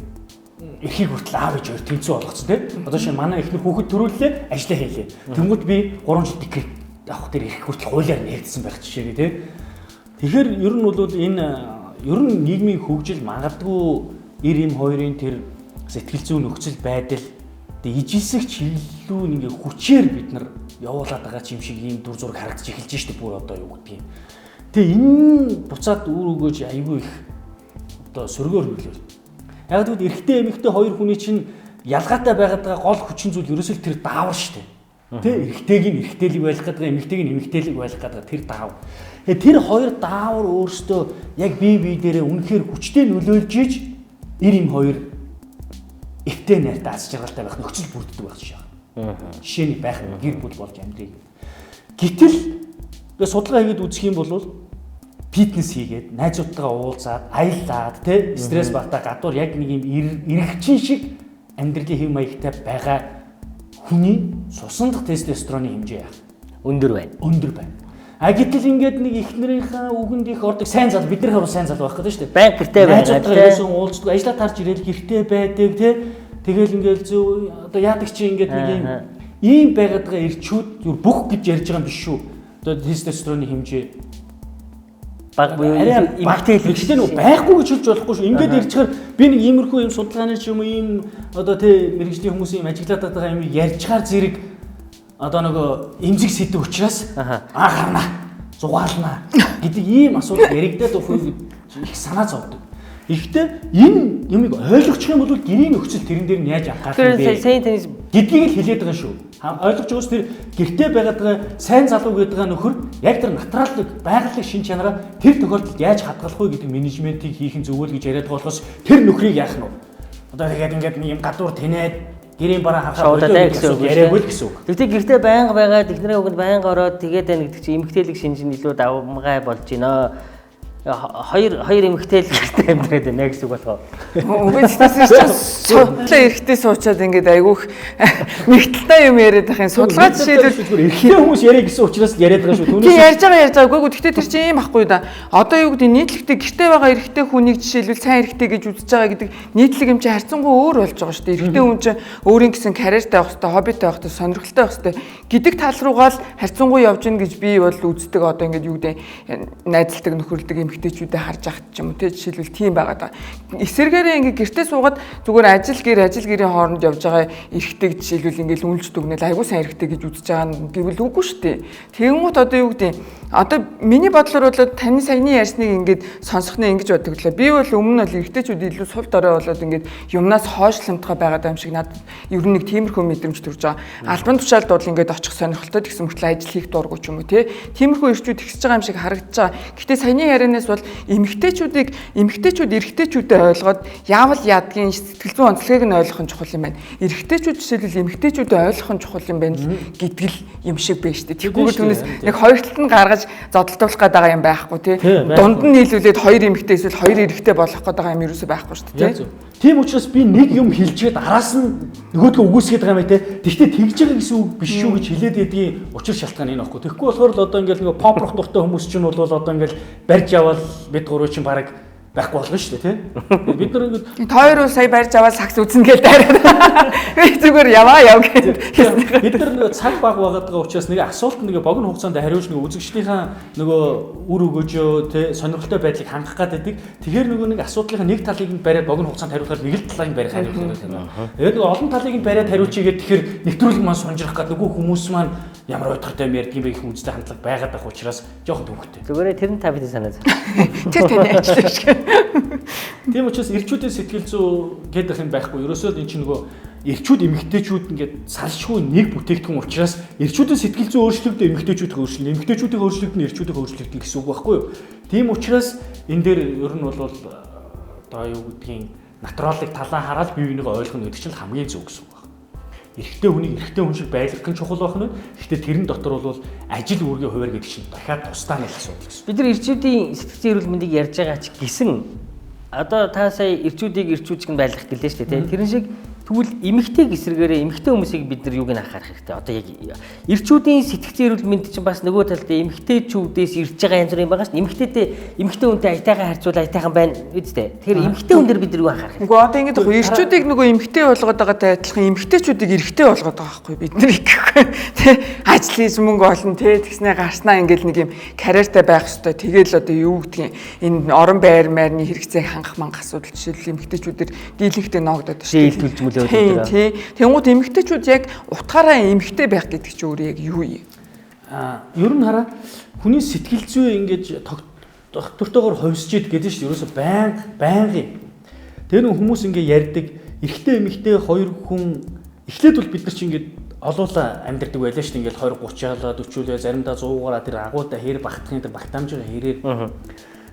эрхийг хүртэл аав ээж хоёр тэнцүү болгоцсон тий. Одоо шинэ манай эхнэр хүүхэд төрүүллээ, ажиллаа хийлээ. Тэнгүүд би 3 жил декрет авах тэр эрх хүртэл хуулиар нэгдсэн байх жишээ тий. Тэгэхээр ер нь бол энэ ер нь нийгмийн хөгжил магадгүй 92-ын тэр сэтгэл зүйн нөхцөл байдал ижилсэх чиглэлүү ингээ хүчээр бид нар явуулаад байгаа юм шиг ийм дүр зураг харагдаж эхэлж штеп бүр одоо юу гэдгийг. Тэгээ энэ буцаад үр өгөөж айгүй их одоо сөргөөр хөлөө. Яг тэгвэл эрэгтэй эмэгтэй хоёр хүний чинь ялгаатай байгаад байгаа гол хүчин зүйл ерөөсөө тэр даавар штеп. Тэ эрэгтэйг нь эрэгтэйлэг байлгах гэдэг, эмэгтэйг нь эмэгтэйлэг байлгах гэдэг тэр даав. Тэр хоёр даавар өөрсдөө яг бие дээрээ үнэхээр хүчтэй нөлөөлж иж 92 эвтэй найртай аз жаргалтай байх нөхцөл бүрддэг байх жишээ. Жишээ нь байх гэр бүл болж амьдрий. Гэтэл тэгээ судалгаа хийгээд үзэх юм бол фитнес хийгээд найзуудтайгаа уулзаад аяллаад тэ стресс багтаа гадуур яг нэг юм эргэчин шиг амьдралын хэв маягтай байгаа хүний цусан дахь тестостероны хэмжээ яах өндөр байна. Өндөр байна. А гэтэл ингээд нэг эхнэрийнхээ үгэнд их ордог сайн зал бид нар харуу сайн зал байх гэдэг шүү дээ. Банк гэртээ байдаг тийм уулздаг ажлаа тарж ирээл гэртээ байдаг тийм тэгэл ингээд зөв одоо яадаг чи ингээд нэг ийм байгаад байгаа ирчүүд бүх гэж ярьж байгаа юм биш шүү. Одоо тестостероны хэмжээ баг буюу эмэгтэй хэлжтэй нөө байхгүй гэж хэлж болохгүй шүү. Ингээд ярьчихаар би нэг иймэрхүү юм судалгааны ч юм уу ийм одоо тийм мэрэгжлийн хүмүүсийн юм ажиглаад байгаа юм ярьчаар зэрэг одоо нөгөө эмзэг сэдв учраас гарна зугаална гэдэг ийм асуудал яригдаад өгөх их санаа зовдөг. Ихтэй энэ юмыг ойлгочих юм бол гэрийн нөхцөл тэрэн дээр нь яаж анхаарах вэ? Гэдгийг л хэлээд байгаа шүү. Ойлгож байгаас тэр гэртээ байгаад байгаа сайн залуу гэдэг байгаа нөхөр яг тэр натуралыг байгалийн шин чанараа тэр тохиолдолд яаж хадгалах вэ гэдэг менежментийг хийх нь зөв л гэж яриад байгаа болохоос тэр нөхрийг яах нь вэ? Одоо тэгээд ингээд нэг юм гадуур тэнээд гэрийн бараа хахаад яриаггүй л гэсэн үг. Тэгтээ гэртээ байнга байгаад эхнэрийн үгэнд байнга ороод тэгээд байна гэдэг чинь эмэгтэйлэг шинжин илүү давмгай болж байна. Хоёр эмэгтэйлэг гэртээ амьдраад байна гэсэн үг болохоо. Үгүй судлаа эрэхтэй суучаад ингээд айгүйх нэгтэлтэй юм яриад байх юм. Судалгаа жишээлбэл эрэхтэй хүмүүс яриа гэсэн учраас яриад байгаа шүү. Түүнээс ярьж байгаа. Үгүй гэхдээ тэр чинь юм ахгүй да. Одоо юу гэдэг нийтлэгтэй гэртээ байгаа эрэхтэй хүнийг жишээлбэл сайн эрэхтэй гэж үзэж байгаа гэдэг нийтлэг юм чи харьцангуй өөр болж байгаа шүү дээ. Эрэхтэй хүн чинь өөрийн гэсэн карьертай байх хэрэгтэй, хоббитой байх хэрэгтэй, сонирхолтой байх хэрэгтэй гэдэг тал руугаа л харьцангуй явж гин гэж би бол үздэг. Одоо ингээд юу гэдэг найзалдаг нөхөрлөдөг эмэгтэйчүүдэд харж ахт ч юм уу те жишээлбэл тийм байгаа даа. Эсэргээрээ ингээд гэртээ суугаад зүгээр ажил гэрийн хооронд явж байгаа эрэхтэй жишээлбэл ингээд үнэлж дүгнэл айгуу сайн эрэхтэй гэж үзэж байгаа нь гэвэл үгүй шүү дээ. Тэгэнгუთ одоо юу гэдэг одоо миний бодлоор бол таны саяны ярьсныг ингээд сонсохноо ингэж боддог л. Би бол өмнө нь эрэхтэйчүүд илүү сул дорой болоод ингээд юмнаас хойшломтгой байгаад юм шиг надад ер нь нэг тиймэрхүү мэдрэмж төрж байгаа. Албан тушаалд бол ингээд очих сонирхолтой гэсэн мөртлөө ажил хийх дургуй ч юм уу те. Тиймэрхүү ирчүүд ихсэж байгаа юм шиг харагдаж байгаа. Гэхдээ саяны ярианаас бол эмэгтэйчүүд эрэгтэйчүүдэд ойлгоод яавал яадгийн сэтгэл зүйн онцлогийг нь ойлгох нь чухал юм байна. Эрэгтэйчүүд жишээлбэл эмэгтэйчүүдэд ойлгох нь чухал юм байна гэдэг л юм шиг байна шүү дээ. Тэгвэл түүнээс нэг хоёр талд нь гаргаж зодтолдуулах гээд байгаа юм байхгүй тий. Дунд нь нийлүүлээд хоёр эмэгтэй эсвэл хоёр эрэгтэй болох гээд байгаа юм ерөөсөй байхгүй шүү дээ тий. Тийм учраас би нэг юм хэлжгээд араас нь нөгөөдгөө үгүйсгээд байгаа юм те. Тэгвэл тэгж байгаа гэсэн үг биш шүү гэж хэлээд байдгийн учир шалтгаан энэ баггүй. Тэгэхгүй болохоор л одоо ингээл нөгөө поп рох дуртай хүмүүс чинь бол одоо ингээл барьж явал бид гурав чинь бараг байхгүй болно шүү дээ тий. Бид нар ингээд тойроо сая барьж аваад сакс үзнэ гэж дайраад. Би зүгээр яв гэж. Бид нар нөгөө цаг баг байгаад байгаа учраас нэг асуулт нэг богино хугацаанд хариулж нөгөө үзэгчдийнхаа нөгөө үр өгөөжөө тий сонирхолтой байдлыг хангах гэдэг. Тэгэхээр нөгөө нэг асуудлынхаа нэг талыг нь бариад богино хугацаанд хариулахаар нэг л талыг нь барих хариулах байна. Тэгээд нөгөө олон талыг нь бариад хариулчихгээд тэгэхээр нэвтрүүлэг маань сунжрах гэдэг нөгөө хүмүүс маань ямар уйтгартай юм ярьдгийг би их үнэтэй хандлага байгаад байх учраас жоохон төвхтэй. Зүгээр тэр нь та бидний санаа зов. Тэр таны ажил шиг. Тийм учраас эрчүүдийн сэтгэл зүй гэдэг юм байхгүй. Ерөөсөө энэ чинь нөгөө эрчүүд эмэгтэйчүүд ингээд салшгүй нэг бүтээгдэхүүн учраас эрчүүдийн сэтгэл зүй өөрчлөгдөв эмэгтэйчүүдийн өөрчлөлт, эмэгтэйчүүдийн өөрчлөлт нь эрчүүдийн өөрчлөлт гэсэн үг байхгүй юу? Тийм учраас энэ дээр ер нь бол одоо юу гэдгийг натуралыг талаа хараад бие бинийгээ ойлгоно гэдэг чинь хамгийн зөв гэсэн үг байна. Эрэгтэй хүнийг эрэгтэй хүн шиг байлгах нь чухал байх нь. Гэхдээ тэрэн дотор бол ажил үүргийн хуваар гэдэг чинь дахиад тусдаа нэг асуудал гэсэн. Бид нар эрчүүдийн сэтгцэн эрүүл мэндийг ярьж байгаа ч гэсэн одоо та сая эрчүүдийг эрчүүчг нь байлгах гэлээ шүү дээ. Тэрэн шиг Тэгвэл эмэгтэй эсрэгээрээ эмэгтэй хүмүүсийг бид нар юуг нь анхаарах хэрэгтэй. Одоо яг эрчүүдийн сэтгцэн эрүүл мэнд чинь бас нөгөө талд эмэгтэйчүүдээс ирж байгаа янз бүрийн байгаа шүү дээ. Эмэгтэй хүнтэй аятайхан харьцуул аятайхан байна үстэй. Тэгэхээр эмэгтэй хүн дээр бид нар юу анхаарах вэ? Нөгөө одоо ингэж эрчүүдийг нөгөө эмэгтэй болгоод байгаатай адилхан эмэгтэйчүүдийг эрэгтэй болгоод байгаа байхгүй бид нар гэхгүй. Тэ ажил хийж мөнгө олно тэ тэгснэ гарснаа ингээл нэг юм карьертай байх хэрэгтэй. Тэгэл одоо юу гэдгийг энэ орон байр маярны хэрэгцээг хангах мангах асуудал жишээл эмэгтэйчүүдээр дийлэнхтэй ноогдоод шүү дээ. Тий. Тэнгууд эмэгтэйчүүд яг утгаараа эмэгтэй байх гэдэг чинь өөрөө яг юу юм? Ер нь хараа хүний сэтгэл зүй ингэж доктортойгоор ховсж идэг гэдэг чинь ерөөсө байнгын. Тэр нь хүмүүс ингэ ярьдаг эрэгтэй эмэгтэй хоёр хүн эхлээд бол бид нар чинь ингэ олоола амьдардаг байлаа шүү дээ. Ингээл 20 30-аа 40-өө заримдаа 100-аараа тэр агуудаа хэр багтахын тэр багтаамжийн хэрээр.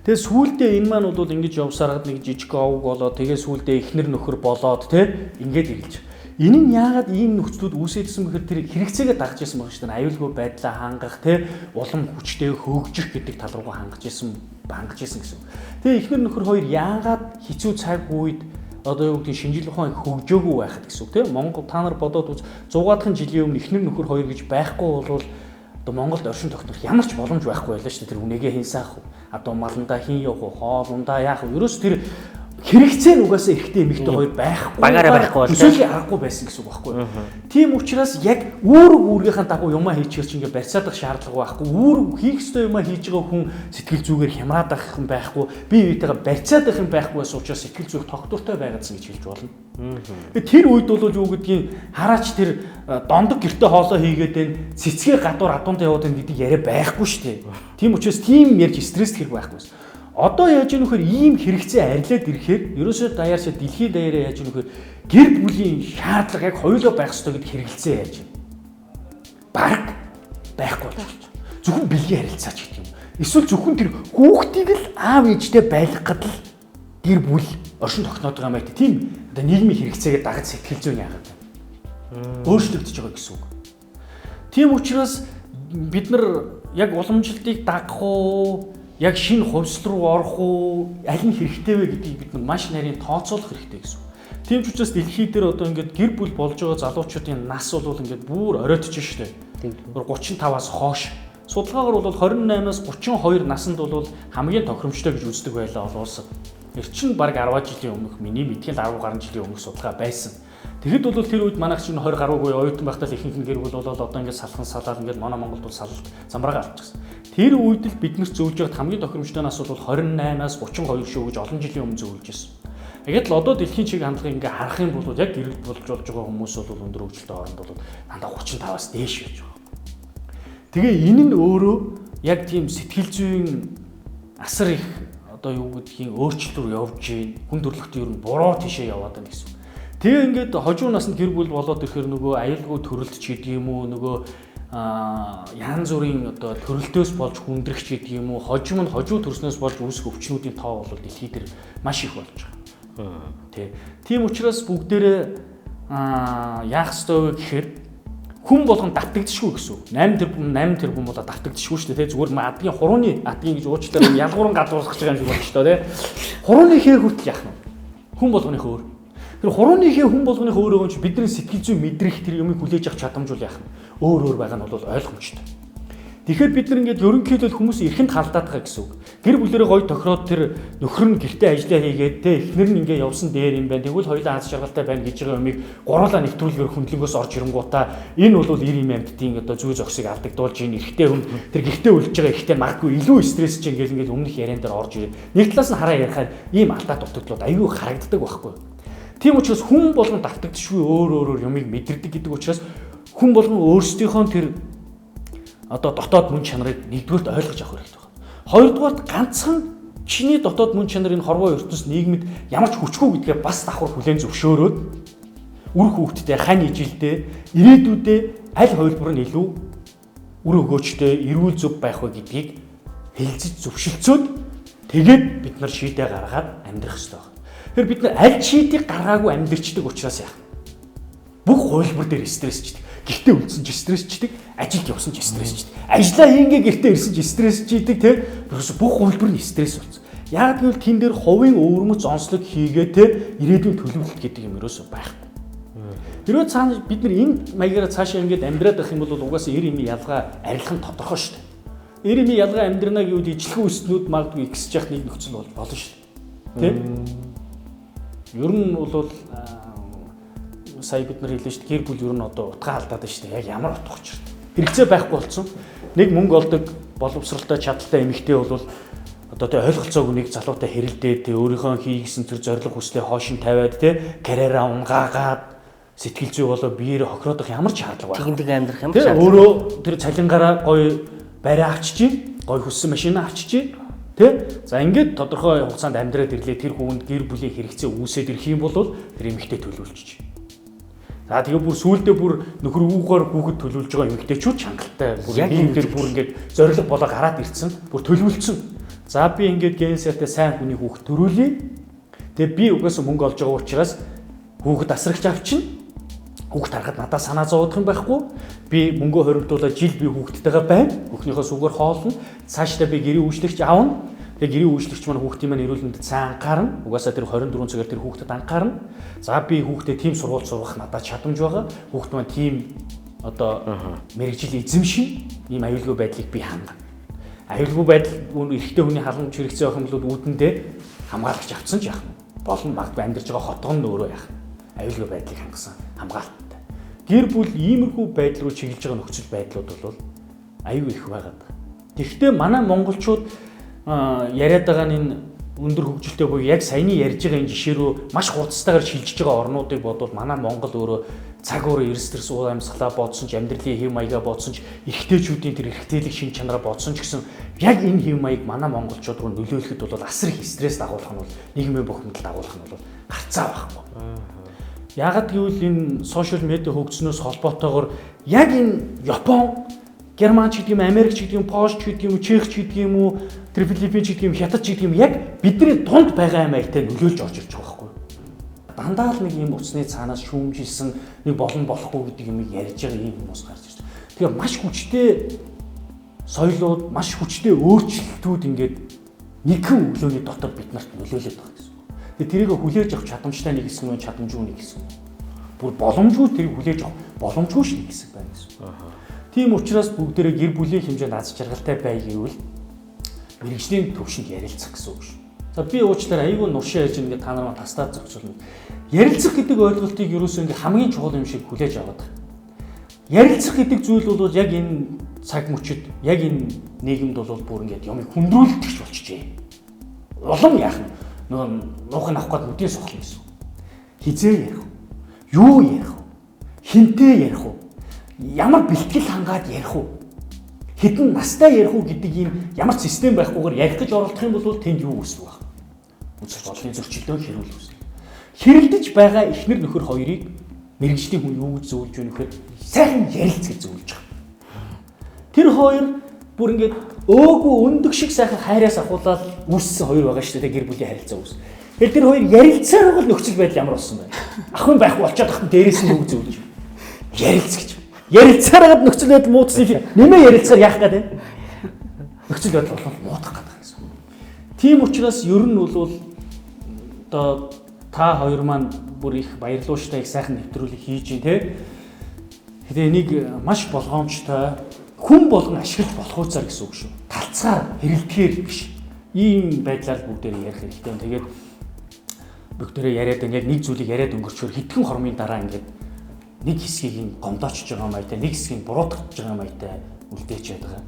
Тэгээ сүүлдээ энэ маань бол ингэж явсараад нэг жижиг овг болоод тэгээ сүүлдээ эхнэр нөхөр болоод тэ ингээд ирэлж. Энэ нь яагаад ийм нөхцлүүд үүсэжсэн бэхээр тэр хэрэгцээгээ дагж ирсэн баг шүү дээ. Аюулгүй байдлаа хангах тэ улам хүчтэй хөгжих гэдэг тал руугаа хангаж ирсэн гэсэн. Тэгээ эхнэр нөхөр хоёр яагаад хэцүү цаг үед одоо юу гэдэг шинжлэх ухаан хөгжөөгүй байхад гэсэн үг тийм Монгол та нар бодоод үз 100-аахан жилийн өмнө эхнэр нөхөр хоёр гэж байхгүй болвол одоо Монголд оршин тогтнох ямар ч боломж байхгүй байлаа шүү дээ. Тэр үнэгээ хэн саах вэ? Одоо маландаа хин явах вэ? Хоолундаа яах вэ? Ерөөс тэр хэрэгцээ нь угаасаа эрэгтэй эмэгтэй хоёр байхгүй. Багаараа байхгүй бол төсөөлөл аргагүй байсан гэсэн үг байхгүй. Тийм учраас яг үүргийнхаа дагуу юмаа хийчихэр чинь ингээ барьцаадах шаардлага байхгүй. Үүрэг хийх ёстой юмаа хийж байгаа хүн сэтгэл зүгээр хямраад байх юм байхгүй. Бие биетэйгээ барьцаадах юм байхгүй байсан учраас сэтгэл зүрх тогтвортой байгаадсан гэж хэлж болно. Тэр үед бол юу гэдгийг хараач тэр дондог гэрте хоолоо хийгээд байна. Цэцгээ гадуур адуунтай яваад байна гэдэг яриа байхгүй шүү дээ. Тийм учраас тийм ярьж стресс хэрэг байхгүй байсан. Одоо яаж ийм нөхөр ийм хэрэгцээ арилаад ирэхээр ерөөсөө даяарсаа дэлхийн даяараа яаж ийм нөхөр гэр бүлийн шаардлага яг хоёулаа байх ёстой гэдэг хэрэгэлцээ яаж юм. Бараг байхгүй болж байна. Зөвхөн бэлгийн харилцаач гэдэг юм. Эсвэл зөвхөн тэр хүүхдийг л аав ээжтэй байлгахад л гэр бүл оршин тогтноод байгаа юм аа. Тийм одоо нийгмийн хэрэгцээгээ дагаж сэтгэл зүйн яагаад өөрчлөгдөж байгаа гэсэн үг. Тийм учраас бид нар яг уламжлалтыг дагах уу яг шинэ хувьсэл руу орох уу аль нь хэрэгтэй вэ гэдгийг бид нар маш нарийн тооцоолох хэрэгтэй гэсэн. Тийм ч учраас дэлхий дээр одоо ингээд гэр бүл болж байгаа залуучуудын нас бол ингээд бүр оройтж штэ. 35-аас хойш. Судалгаагаар бол 28-аас 32 наснд бол хамгийн тохиромжтой гэж үздэг байлаа улсад. Эрчин баг 10 жилийн өмнөх миний мэдхийн 10 гаруй жилийн өмнөх судалгаа байсан. Тэгэхэд бол тэр үед манайх чинь 20 гаруйгүй оюутан байхдаа л ихэнх нь гэр бүл болоод одоо ингээд салхан салаад ингээд манай Монголд бол салалт замбраага авчихсан. Тэр үед л бид нар зөвлөж байгаад хамгийн тохиромжтой нас бол 28-аас 32 шүү гэж олон жилийн өмнө зөвлөж байсан. Тэгээд л одоо дэлхийн чиг хандлагыг ингээ харах юм бол яг гэр бүл болж байгаа хүмүүс бол өндөр хөгжилтэй оронд бол дандаа 35-аас дээш байж байгаа. Тэгээ энэ нь өөрөө яг тийм сэтгэл зүйн асар их одоо юу гэдгийг өөрчлөлтөөр явж гин хүн төрөлхтөн ер нь буруу тишээ яваад байна гэсэн. Тэгээ ингээд хожуу наснд гэр бүл болоод ирэхээр нөгөө аюулгүй төрөлт ч гэдэг юм уу нөгөө янз бүрийн одоо төрөлтөөс болж хүндрэгч гэдэг юм уу хожим нь хожуу төрснөөс болж үүсэх өвчнүүдийн тоо бол дэлхий дээр маш их болж байгаа. Тийм учраас бүгдээрээ яах ёстой вэ гэхээр хүн болгон давтагдчихгүй гэсэн. 8 тэрбум болоо давтагдчихгүй шүү дээ. Зүгээр адгийн хурууны адгийн гэж уучлаарай ялгууран гадуурсах байгаа юм шиг байна шүү дээ. Хурууны хээ хүртэл яах нь хүн болгоных өөр. Тэр хурууны хээ хүн болгоных өөрөө ч бидний сэтгэл зүй мэдрэх тэр юмыг хүлээж авах чадамжуул яах нь өөр байгаа нь бол ойлгомжтой. Тэгэхээр бид нар ингээд ерөнхийдөө хүмүүс эрхэнд халдаад байгаа гэсэн үг. Гэр бүлэрээ гоё тохироод тэр нөхөр нь гэртээ ажиллаа хийгээд те эхнэр нь ингээд явсан дээр юм байна. Тэгвэл хоёулаа аз жаргалтай байна гэж байгаа юмыг гуруулаа нэвтрүүлгээр хөндлөнгөөс орж ирэнгуудаа энэ бол 90 амьтдын одоо зүй зохисыг алдагдуулж ийн эрэгтэй хүн тэр гэртээ үлдэж байгаа эрэгтэй магадгүй илүү стресс чинь ингээд өмнөх яриан дээр орж ирээд нэг талаас нь хараа ярихаар ийм алдаа дутагдлууд аюу харагддаг байхгүй. Тийм учраас хүн болгон давтагдчихгүй өөр юмыг мэдэрдэг гэдэг учраас хүн болгон өөрсдийнхөө тэр одоо дотоод мөн чанарыг нэгдүгээрт ойлгож авах хэрэгтэй байна. Хоёрдугаарт ганцхан чиний дотоод мөн чанарын хорвоо ертөнц нийгэмд ямар ч хүчгүй гэдгээ бас давхар хүлээн зөвшөөрөөд үр хөвгтдээ хань ижилдээ ирээдүйдээ аль хувилбар нь илүү үр өгөөчтэй эрүүл зөв байх вэ гэдгийг хэлцэж зөвшөлдсөд тэгээд бид нар шийдээ гаргаад амьдрах хэрэгтэй байна. Тэгэхээр бид нар аль шийдийг гаргаагүй амьдрчдаг учраас яах вэ? Бүх хувилбар дээр стрессчдэг. Гэртээ үлдсэн ч стрессчдэг, ажилд явсан ч стрессчдэг. Ажлаа хийнгээ гэртээ ирсэн ч стрессчдэг те. Бүх хувилбар нь стресс болсон. Яг гэвэл тэн дээр хувийн өвөрмөц онцлог хийгээ те ирээдүйн төлөвлөлт гэдэг юм ерөөсөө байхгүй. Хэрвээ цаана бид нар энэ маягаараа цаашаа ингээд амьдраад байх юм бол угаасаа 90 эмийн ялгаа арилах нь тодорхой шүү дээ. 90 эмийн ялгаа амьдрна гэвэл ижлэхэн үснүүд магадгүй ихсэж явах нэг нөхцөл болно шүү дээ. Тэ? Ер нь бол сая бид нар хэлсэн шүү дээ. Гэр бүл ер нь одоо утгаа алдаад байна шүү дээ. Яг ямар утга учир. Хэрэгцээ байхгүй болсон. Нэг мөнгө олдог боловсралтай чадaltaй эмэгтэй бол одоо тэ ойлголцоог нэг залуутай хэрэлдээд өөрийнхөө хийгсэн тэр зориг хүслээ хоошин тавиад тэ карьераа унгаагаад сэтгэл зүй болоо биеэр хохироодох ямар ч шаардлага байна. Тэгиндэг амьдрах ямар шаардлага. Өөрөө тэр цалингаараа гоё бариа авчиж, гоё хүссэн машина авчиж, тэ? За ингээд тодорхой хугацаанд амьдраад ирлээ тэр хүнд гэр бүлийн хэрэгцээ үүсээд ирэх юм бол тэр эмэгтэй төлөвлөж. За тэгээ бүр сүүлдээ бүр нөхөр үүгээр хүүхэд төлөвлөж байгаа эмэгтэйчүүд чангалтай. Бүр ийм тэр бүр ингээд зориг болоо гараад ирсэн. Бүр төлөвлөсөн. За би ингээд генсертэй сайн хүний хүүхэд төрүүлье. Тэгээ би угаасаа мөнгө олж байгаа учраас хүүхэд асрагч авчина. Хүүхэд харахад надад санаа зовоодох юм байхгүй. Би мөнгөө хоригдуулаад жил би хүүхэдтэйгээ байна. Хүүхнийхөө сүгээр хоолно. Цаашдаа би гэрийн үйлчлэгч аавна. Тэгээ гэрийн үйлчлэгч маань хүүхдийн маань эрүүл мэндэд сайн анхаарна. Угаасаа тэр 24 цагаар тэр хүүхдэд анхаарна. За би хүүхдэд тийм сургууль сургах надад чадамж байгаа. Хүүхд маань тийм одоо мэрэгжил эзэмшин ийм аюулгүй байдлыг би хангана. Аюулгүй байдал эрэгтэй хүний халамж хэрэгцээ охинлууд үүдэндээ хамгаалагч авсан ч яах нь болно магадгүй амьдарч байгаа хотгон нь өөрөө яах. Аюулгүй байдлыг хангасан хамгаалттай. Гэр бүл иймэрхүү байдал руу чиглэж байгаа нөхцөл байдлууд бол аюу их байгаад байна. Тэгэхдээ манай монголчууд яриад байгаа энэ өндөр хөгжилтэй буюу яг саяны ярьж байгаа энэ жишээ рүү маш хурцтайгаар шилжиж байгаа орнуудыг бодвол манай Монгол өөрөө цаг өөрөө эрс тэрс уул амьсгалаа бодсон ч амьдралын хэв маягаа бодсон ч эрэгтэйчүүдийн тэр эрэгтэйлэг шин чанараа бодсон ч гэсэн яг энэ хэв маяг манай монголчууд руу нөлөөлөхөд бол асар их стресс дагуулах нь бол нийгмийн бухимдал дагуулах нь бол гарцаа байхгүй. Яагаад гэвэл энэ сошиал медиа хөгжснөөс холбоотойгоор яг энэ Япон, Германч гэдэг юм, Америкч гэдэг юм, Польш гэдэг юм, Чехч гэдэг юм, тэр Филиппинч гэдэг юм, Хятадч гэдэг юм яг бидний дунд байгаа маягтай нөлөөлж орж ирж байгаа байхгүй. Дандаа л нэг юм уцсны цаанаас шүүмжилсэн нэг болон болохгүй гэдэг юм ярьж байгаа юм хүмүүс гарч ирж байна. Тэгэхээр маш хүчтэй соёлууд, маш хүчтэй өөрчлөлтүүд ингээд нэгэн өглөөний дотор бид нарт нөлөөлөд байгаа гэсэн. Тэгээ тэрийг хүлээж авах чадамжтай нэг хэсэг нь чадамжгүй нэг хэсэг. Бүр боломжгүй тэрийг хүлээж авах боломжгүй ш нэг хэсэг байна гэсэн. Тийм учраас бүгдээрээ гэр бүлийн хэмжээнд аз жаргалтай бай гэвэл мэрэгжлийн төвшөнд ярилцах гэсэн үг шүү. За би уучлаарай айгүй нуршаа ярьж ингээд та нараа тастаад зогсуулна. Ярилцах гэдэг ойлголтыг ерөөсөө ингээд хамгийн чухал юм шиг хүлээж аваад байна. Ярилцах гэдэг зүйл бол яг энэ цаг мөчид яг энэ нийгэмд бол бүр ингээд юмыг хүндрүүлдэгч болчихжээ. Улам яах нь нуух нь авах гээд үдийн сохлно гэсэн. Хизээ ярих уу? Юу ярих уу? Хинтээ ярих уу? Ямар бэлтгэл хангаад ярих уу? Хэдэн настай ярих уу гэдэг ийм ямар систем байхгүйгээр ярих гэж оролдох юм бол тэнд юу үүсэх вэ? Үзэл бодлын зөрчилдөөн хэрүүл үүснэ. Хэрэлдэж байгаа эхнэр нөхөр хоёрыг мэрэгжлийн хүн юу гэж зөвлөж өгөх вэ? Сайхан ярилц гэж зөвлөж байгаа. Тэр хоёр бүр ингээд өөгүй өндөг шиг сайхан хайраас ахуулаад үүссэн хоёр байгаа шүү дээ гэр бүлийн харилцаа үүс. Тэр хоёр ярилцаар байгаа нөхцөл байдал ямар болсон бэ? Ахын байхгүй болчиход ахын дээрээс нь үг зөвлөж. Ярилц гэж. Ярилцаар хагаад нөхцөл байдал муудсан юм. Нэмээ ярилцаар яах гээд байна. Нөхцөл байдал бол муудах гэдэг гэсэн. Тийм учраас ер нь бол одоо та хоёр маань бүр их баярлууштай их сайхан нэвтрүүлэг хийж байна те. Тэгээ нэг маш болгоомжтой хүн болгон ашиглаж болох хуцаар гэсэн үг шүү. Талцаар хэрэлдэхээр биш. Ийм байдлаар бүгдээрээ ярих хэрэгтэй. Тэгээд бүгдээрээ яриад яг нэг зүйлийг яриад өнгөрчөөр хэдхэн хормын дараа ингээд нэг хэсгийг гомдоочж байгаа маятай, нэг хэсгийг буруутгаж байгаа маятай үлдээж байдаг.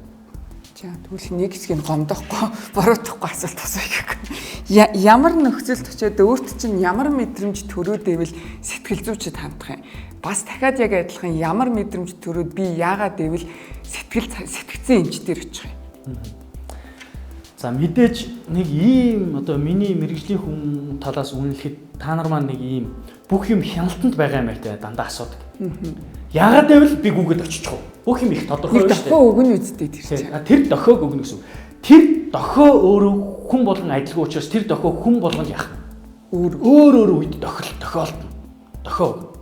За тэгвэл нэг хэсгийг гомдохгүй, буруутгахгүй асуулт асууя. Ямар нөхцөлд очиод өөрт чинь ямар мэдрэмж төрөөдэвэл сэтгэл зүйчэд хандах юм. Бас дахиад яг адилхан ямар мэдрэмж төрөөд би яагаад гэвэл сэтгцэн эмч дээр очих юм. За мэдээж нэг ийм одоо миний мэрэгжлийн хүн талаас үнэлэхэд та нар маань нэг ийм бүх юм хяналтанд байгаа юм байтай дандаа асуудаг. Яагаад гэвэл би гүгэд очих уу? Бүх юм их тодорхой байна шүү дээ. Дохио өгнө үсттэй тэр чинь. Тэр дохиог өгнө гэсэн. Тэр дохио өөрөө хүн болгон адилгүй учраас тэр дохио хүн болгонд яах вэ? Өөр үед тохиолдно. Дохио.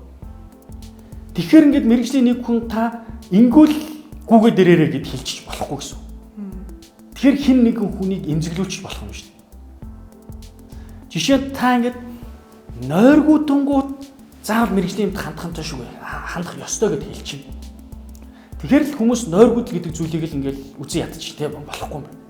Тэгэхээр ингээд мэрэгжлийн нэг хүн та ингүүл гүгэ дээрээ гэд хэлчих болохгүй гэсэн. Тэгэхээр хин нэгэн хүнийг эмзэглүүлчих болох юм шүү дээ. Жишээ та ингээд нойргуу тунгууд заавал мэрэгжлийн юмд хандхантай шүү гэ. Хандах ёстой гэдээ хэлчихнэ. Тэгэхээр л хүмүүс нойргууд гэдэг зүйлийг л ингээл үзэн ядчих тийм болохгүй юм байна.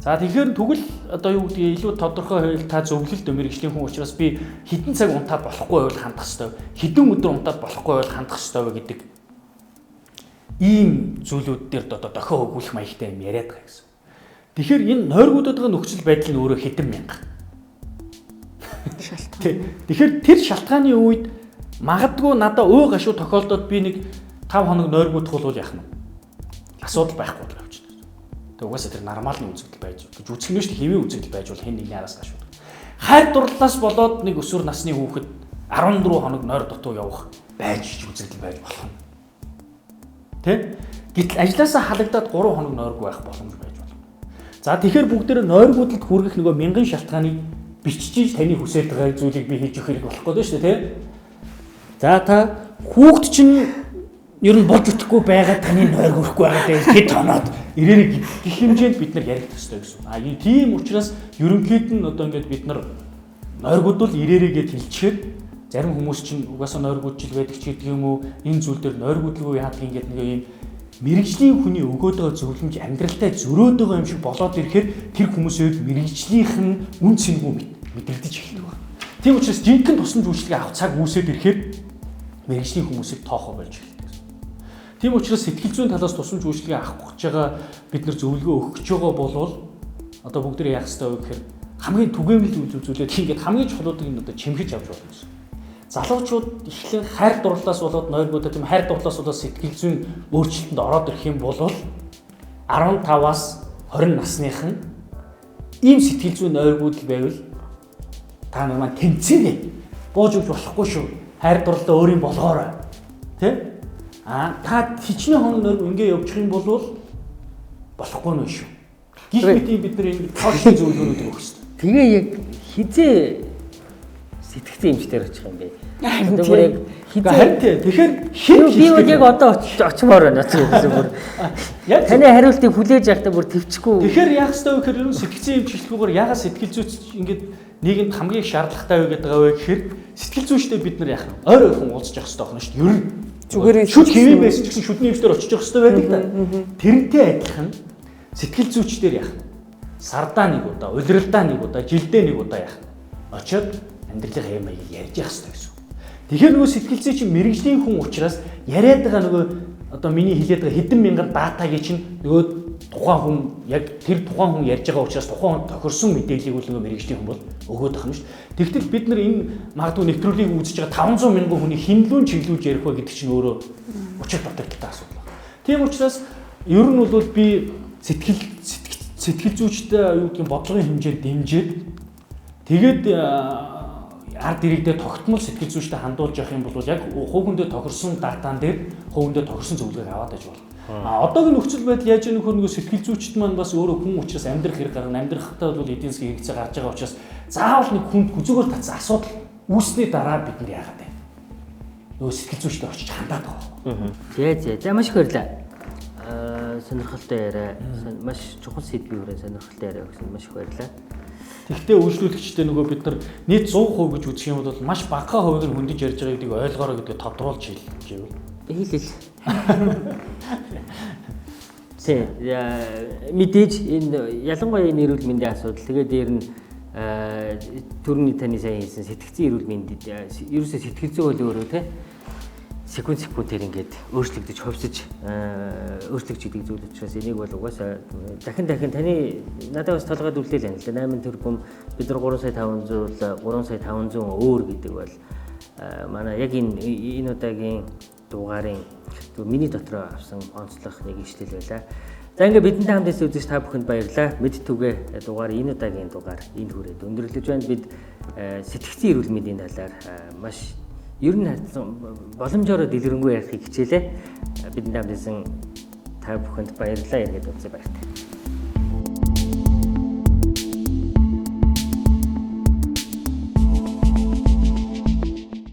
За тэгэхээр тэгвэл одоо юу гэдгийг илүү тодорхой байвал та зөвлөлд мэрэгжлийн хүн учраас би хэдэн цаг унтаад болохгүй байвал хандах ёстой. Хэдэн өдөр унтаад болохгүй байвал хандах ёстой гэдэг ийм зүйлүүд дээр одоо дохио өгүүлэх маягтай юм яриад байгаа гэсэн. Тэгэхээр энэ нойргуудад байгаа нөхцөл байдал нь өөрөө хэдэн мянга. Тэгэхээр тэр шалтгааны үед магадгүй надад өө гашуу тохиолдоод би нэг 5 хоног нойргуудах бол яах нь асуудал байхгүй л явж байна. Тэгээ угаасаа тэр нормалны үзэгдэл байж гэж үзэх нь шүү дээ хэвийн үзэгдэл байж бол хэн нэгний араас гашуудаг. Хайр дурлалаас болоод нэг өсвөр насны хүүхэд 14 хоног нойр дутуу явах байж үзэгдэл байж болох нь. Тэ? Гэтэл ажилласаа халагдаад 3 хоног нойргүй байх боломж байж болно. За тэгэхээр бүгдээр нойргуудад хүргэх нөгөө мянган шалтгааныг бичиж таны хүсэж байгаа зүйлийг би хийж өгөх хэрэг болохгүй дээ шүү дээ, тэ? За та хүүхд чинь ер нь болж итгэхгүй байгаа таны нойр хүрхгүй байгаа дээр хэд тоноод ирээрээ гэх хэмжээнд бид нар ярих ёстой гэсэн. Энэ тийм учраас ерөнхийд нь одоо ингээд бид нар нойргууд бол ирээрээ гэж хэлчихээд зарим хүмүүс чинь угаасаа нойргууд жил байдаг ч гэдэг юм уу энэ зүйл дээр нойргуудлгүй яадаг ингээд нэг юм мэрэгжлийн хүний өгөөд байгаа зөвлөмж амьдралтай зөрөөд байгаа юм шиг болоод ирэхээр тэр хүмүүсээ мэрэгжлийнх нь үн цэнгүй мэдэрдэж эхэлдэг байна. Тийм учраас жинхэнэ тусламж үйлчлэгээ авах цаг үүсээд ирэхээр мэрэгжлийн хүмүүсийг тоохоо болж эхэлдэг. Тийм учраас сэтгэл зүйн талаас тусламж үйлчлэгээ авах гэж байгаа бид нар зөвлөгөө өгөх гэж байгаа болвол одоо бүгд яах ёстой вэ гэхээр хамгийн түгээмэл үзүүлээд ингээд хамгийн чухлуудыг нь одоо чимхэж авч болно гэсэн. Залуучууд эхлэн хайр дурлалаас болоод нойргуудад тийм хайр дурлалаас болоод сэтгэл зүйн өөрчлөлтөнд ороод ирэх юм бол 15-аас 20 насных нь ийм сэтгэл зүйн нойргууд байвал та нар маань тэнцэнэ бууж өгч болохгүй шүү. Хайр дурлалаа өөрийн болгоорой. Тэ? Та хичнээн хоног нойрг ингээ явчих юм бол болохгүй нэ шүү. Гэх мэт бид нар энэ тоочны зөвлөгөөнүүдийг өгөх хэрэгтэй. Тэгээ яг хизээ сэтгцэн эмчтэр очих юм бэ. Тэгэхээр хизээ. Тэгэхээр хэн би яг одоо очимоор байна гэсэн бүр. Таны хариултыг хүлээж явахдаа бүр төвчгүй. Тэгэхээр яах ёстой вэ гэхээр ер нь сэтгцэн эмчлэхгүйгээр ягаад сэтгэл зүйч ингээд нийгэмд хамгийн их шаардлагатай вэ гэдэг байгаа вэ гэхээр сэтгэл зүйчтэй бид нар яах вэ? Ойр ойрхон уулзаж явах ёстой байна шүү дээ. Ер нь зүгээр шүд хэвэн байсан ч гэсэн шүдний эмчтэр очиж явах ёстой байдаг да. Тэрнтэй адилхан сэтгэл зүйчдэр яах вэ? Сардаа нэг удаа, улиралдаа нэг удаа, жилдээ нэг удаа яах вэ? Очоод амьдралын хэм маягийг ярьж явах хэрэгтэй гэсэн. Тэгэхээр нөгөө сэтгэл зүйч мэрэгжлийн хүн учраас яриад байгаа нөгөө одоо миний хэлээд байгаа хэдэн мянган датагийн чинь нөгөө тухайн хүн яг тэр тухайн хүн ярьж байгаа учраас тухайн хүн тохирсон мэдээллийг үл нөгөө мэрэгжлийн хүн бол өгөөд байгаа юм шүү дээ. Тэгтэл бид нар энэ магадгүй нэвтрүүлгийг үзэж байгаа 500 мянган хүний хинлүүн чиглүүлж ярих ба гэдэг чинь өөрөө учир дутагдaltaй асуудал байна. Тийм учраас ер нь бол би сэтгэл зүйчтэй юу гэдгийг бодлогын хэмжээнд дэмжиж тэгээд ард иргэдэд тогтмол сэтгэл зүйчтэй хандуулж явах юм бол яг хувьгөндөө тохирсон датан дээр хувьгөндөө тохирсон зөвлөгөөг аваад аж болно. Одоогийн нөхцөл байдал яаж ийм нөгөө сэтгэл зүйчт маань бас өөрөө хүн учраас амьдрах хэрэг гарна. Амьдрахтаа бол эдийн засгийн хэрэгцээ гарч байгаа учраас заавал нэг хүнд хүзүүгээр татсан асуудал үүснээ дараа бид нар яагаад вэ? Нөгөө сэтгэл зүйчтэй очиж хандаад байгаа. За маш их баярлалаа. Сонирхолтой яриа, маш чухал сэдвийн хүрээ сонирхолтой яриа өгсөн маш их баярлалаа. Тэгвэл үйлчлүүлэгчтэй нөгөө бид нар нийт 100% гэж үзэх юм бол маш бага хувийг нь хөндөж ярьж байгаа гэдгийг ойлгоорой гэдгийг тодруулж хэлчихвэл. Хэлээ. Тэ мэдээж энэ ялангуяа энэ эрүүл мэндийн асуудал тэгээд дээр нь төрний таны сайн хэлсэн сэтгцэн эрүүл мэндэд ерөөсөө сэтгэл зүй бол өөрөө те секундээр ингээд өөрчлөгдөж хувьсаж өөрчлөгдөж идэг зүйл учраас энийг бол угаасаа дахин таны надад бас толгойд үлдээл байна л да 8 тэрбум бид нар 3 сая 500 өөр гэдэг бол манай яг энэ удаагийн дугаарын миний дотроо авсан онцлог нэг ишлэл байлаа. За ингээд бидэнтэй хамт үзэж та бүхэнд баярлалаа. Мэд түгэ дугаар энэ удаагийн дугаар энэ хүрээд өндөрлөж байна. Бид сэтгцэн эрүүл мэндийн талаар маш ер нь боломжоор дэлгэрэнгүй ярихыг хичээлээ. Бидэнтэй хамт байсан та бүхэнд баярлалаа. Яргээд үзье баяртай.